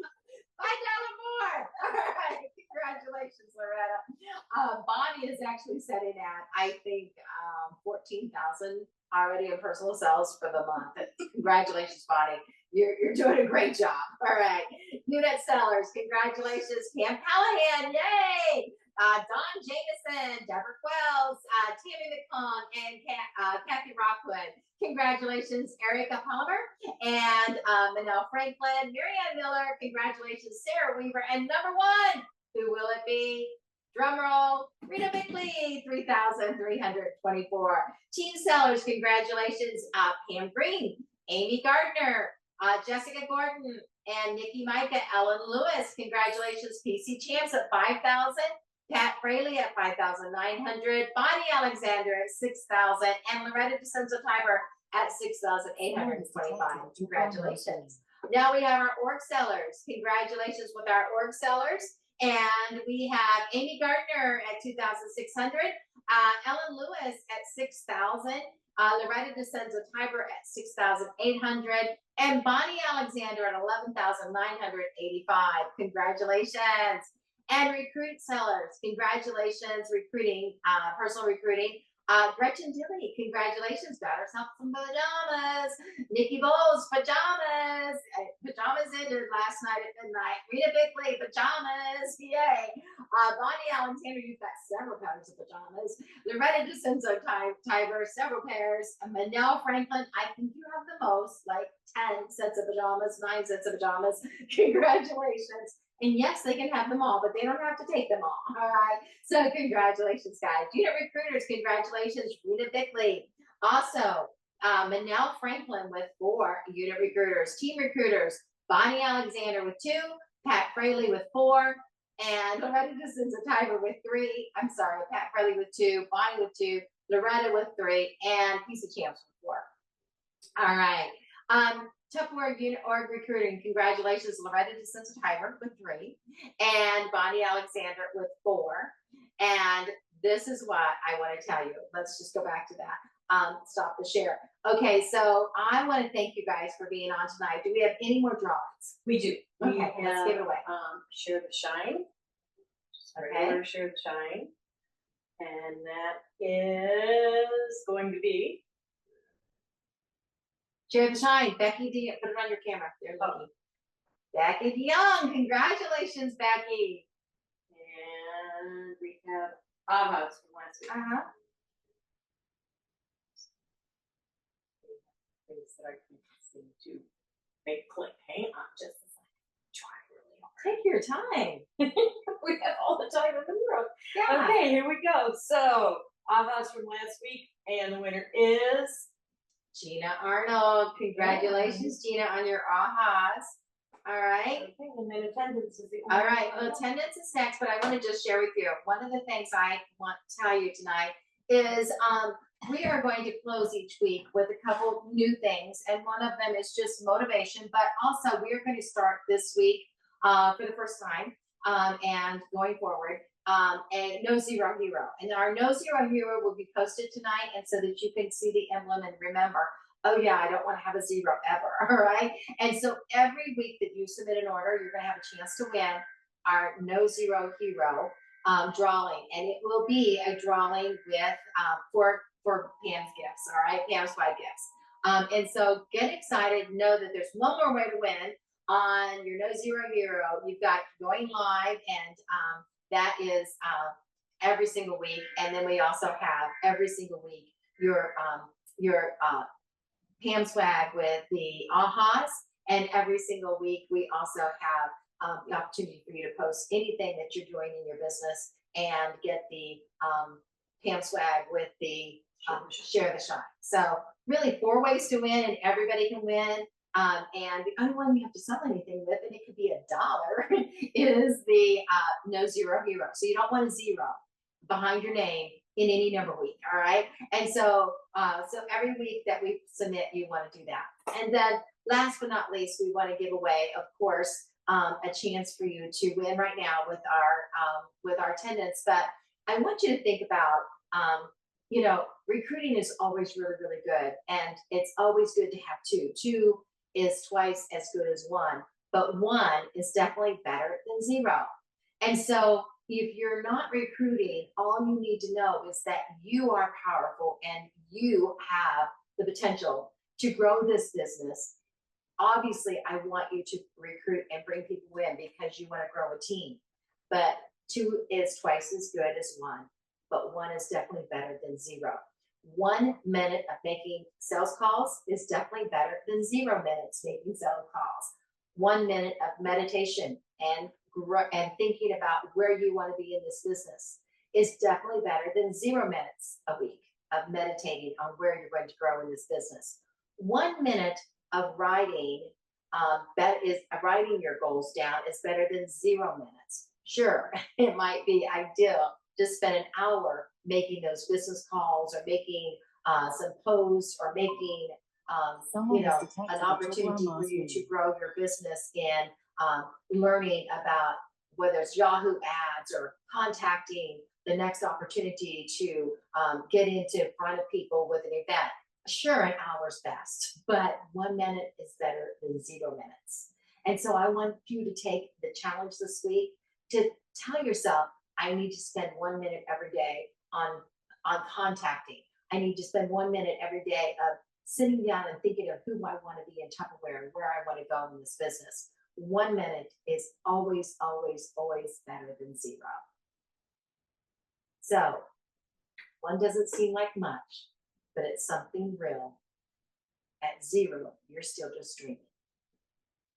more. All right. Congratulations, Loretta. Bonnie is actually setting at, I think, 14,000 already in personal sales for the month. Congratulations, Bonnie. You're doing a great job. All right. Unit sellers, congratulations. Cam Callahan, yay. Don Jameson, Deborah Quells, Mills, Tammy McClung, and Kathy Rockwood. Congratulations, Erica Palmer and Manel Franklin, Marianne Miller. Congratulations, Sarah Weaver. And number one, who will it be? Drum roll, Rita Bickley, 3,324. Team Sellers, congratulations, Pam Green, Amy Gardner, Jessica Gordon, and Nikki Micah. Ellen Lewis, congratulations, PC Champs at 5,000. Pat Fraley at 5,900. Bonnie Alexander at 6,000. And Loretta DeSenzo Tiber at 6,825. Congratulations. Now we have our org sellers. Congratulations with our org sellers. And we have Amy Gardner at 2,600. Ellen Lewis at 6,000. Loretta DeSenzo Tiber at 6,800. And Bonnie Alexander at 11,985. Congratulations. And recruit sellers, congratulations, recruiting, personal recruiting. Gretchen Dilly, congratulations, got herself some pajamas. Nikki Bowles, pajamas. Pajamas ended last night at midnight. Rita Bickley, pajamas, yay. Bonnie Alexander, you've got several pairs of pajamas. Loretta DeSenzo Tiber, several pairs. Manel Franklin, I think you have the most, like 10 sets of pajamas, 9 sets of pajamas. Congratulations. And yes, they can have them all, but they don't have to take them all. All right. So congratulations, guys. Unit recruiters, congratulations, Rita Bickley. Also, Manel Franklin with 4 unit recruiters. Team recruiters, Bonnie Alexander with 2, Pat Fraley with 4, and Loretta DeSenzo Tiber with 3. I'm sorry, Pat Fraley with 2, Bonnie with 2, Loretta with 3, and Piece of Champs with 4. All right. Tupper Unit Org Recruiting, congratulations, Loretta DeSenzo Tiber with 3, and Bonnie Alexander with 4. And this is what I want to tell you. Let's just go back to that. Stop the share. Okay, so I want to thank you guys for being on tonight. Do we have any more drawings? We do. Okay, let's give it away. Share the shine. Okay. Share the shine. And that is going to be. Share the shine. Becky D, put it on your camera. There, Becky. Becky DeYoung, congratulations, Becky. And we have ahas from last week. Things that I can seem to make click. Hang on just a second. Try really hard. Take your time. We have all the time in the world. Yeah. Okay, here we go. So ahas from last week, and the winner is Gina Arnold. Congratulations, Gina, on your ahas. All right. okay, and then attendance is the All right. Well, attendance is next, but I want to just share with you one of the things I want to tell you tonight is we are going to close each week with a couple new things, and one of them is just motivation, but also we are going to start this week for the first time and going forward. A No Zero Hero, and our No Zero Hero will be posted tonight, and so that you can see the emblem and remember, oh yeah, I don't want to have a zero ever. All right. And so every week that you submit an order, you're going to have a chance to win our No Zero Hero drawing, and it will be a drawing with for Pam's gifts. All right, Pam's 5 gifts. And so get excited. Know that there's one more way to win on your No Zero Hero. You've got going live, and that is every single week. And then we also have every single week your Pam swag with the ahas. And every single week we also have the opportunity for you to post anything that you're doing in your business and get the Pam swag with the share the shine. So really 4 ways to win, and everybody can win. And the only one you have to sell anything with, and it could be $1, is the No Zero Hero. So you don't want a zero behind your name in any number week, all right? And so so every week that we submit, you want to do that. And then last but not least, we want to give away, of course, a chance for you to win right now with our attendance. But I want you to think about you know, recruiting is always really, really good, and it's always good to have 2. 2 is twice as good as 1, but 1 is definitely better than 0. And so if you're not recruiting, all you need to know is that you are powerful and you have the potential to grow this business. Obviously, I want you to recruit and bring people in because you want to grow a team, but 2 is twice as good as 1. but one is definitely better than zero. 1 minute of making sales calls is definitely better than 0 minutes making sales calls. 1 minute of meditation and thinking about where you want to be in this business is definitely better than 0 minutes a week of meditating on where you're going to grow in this business. 1 minute of writing writing your goals down is better than 0 minutes. Sure, it might be ideal to spend an hour making those business calls or making some posts or making an opportunity for you to grow your business in learning about whether it's Yahoo ads or contacting the next opportunity to get into front of people with an event. Sure, an hour's best, but 1 minute is better than 0 minutes. And so I want you to take the challenge this week to tell yourself, I need to spend 1 minute every day on contacting. I need to spend 1 minute every day of sitting down and thinking of who I want to be in Tupperware and where I want to go in this business. 1 minute is always, always, always better than 0. So 1 doesn't seem like much, but it's something real. At 0, you're still just dreaming.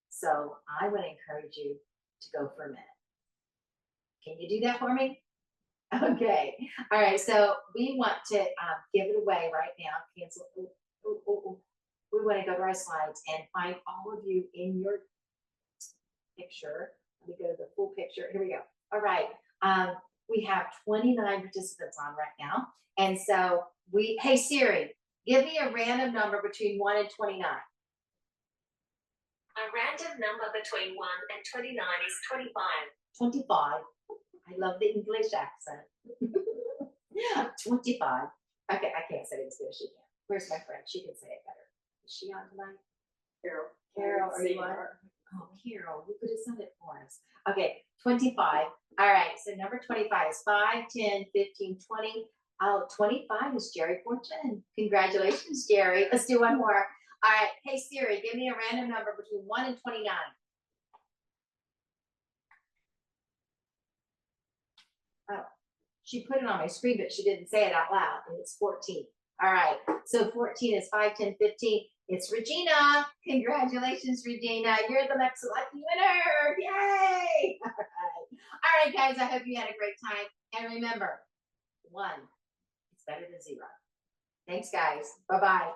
So I would encourage you to go for a minute. Can you do that for me? Okay. All right. So we want to give it away right now. Cancel. We want to go to our slides and find all of you in your picture. Let me go to the full picture. Here we go. All right. We have 29 participants on right now. And so hey Siri, give me a random number between 1 and 29. A random number between 1 and 29 is 25. 25. I love the English accent. 25. Okay, I can't say it as good as she can. Where's my friend? She can say it better. Is she on tonight? Carol. Carol, are you on? Oh, Carol, you could have said it for us. Okay, 25. All right, so number 25 is 5, 10, 15, 20. Oh, 25 is Jerry Fortune. Congratulations, Jerry. Let's do one more. All right, hey Siri, give me a random number between 1 and 29. Oh, she put it on my screen, but she didn't say it out loud, and it's 14. All right, so 14 is 5, 10, 15. It's Regina. Congratulations, Regina. You're the next lucky winner. Yay! All right, guys, I hope you had a great time. And remember, 1 is better than 0. Thanks, guys. Bye-bye.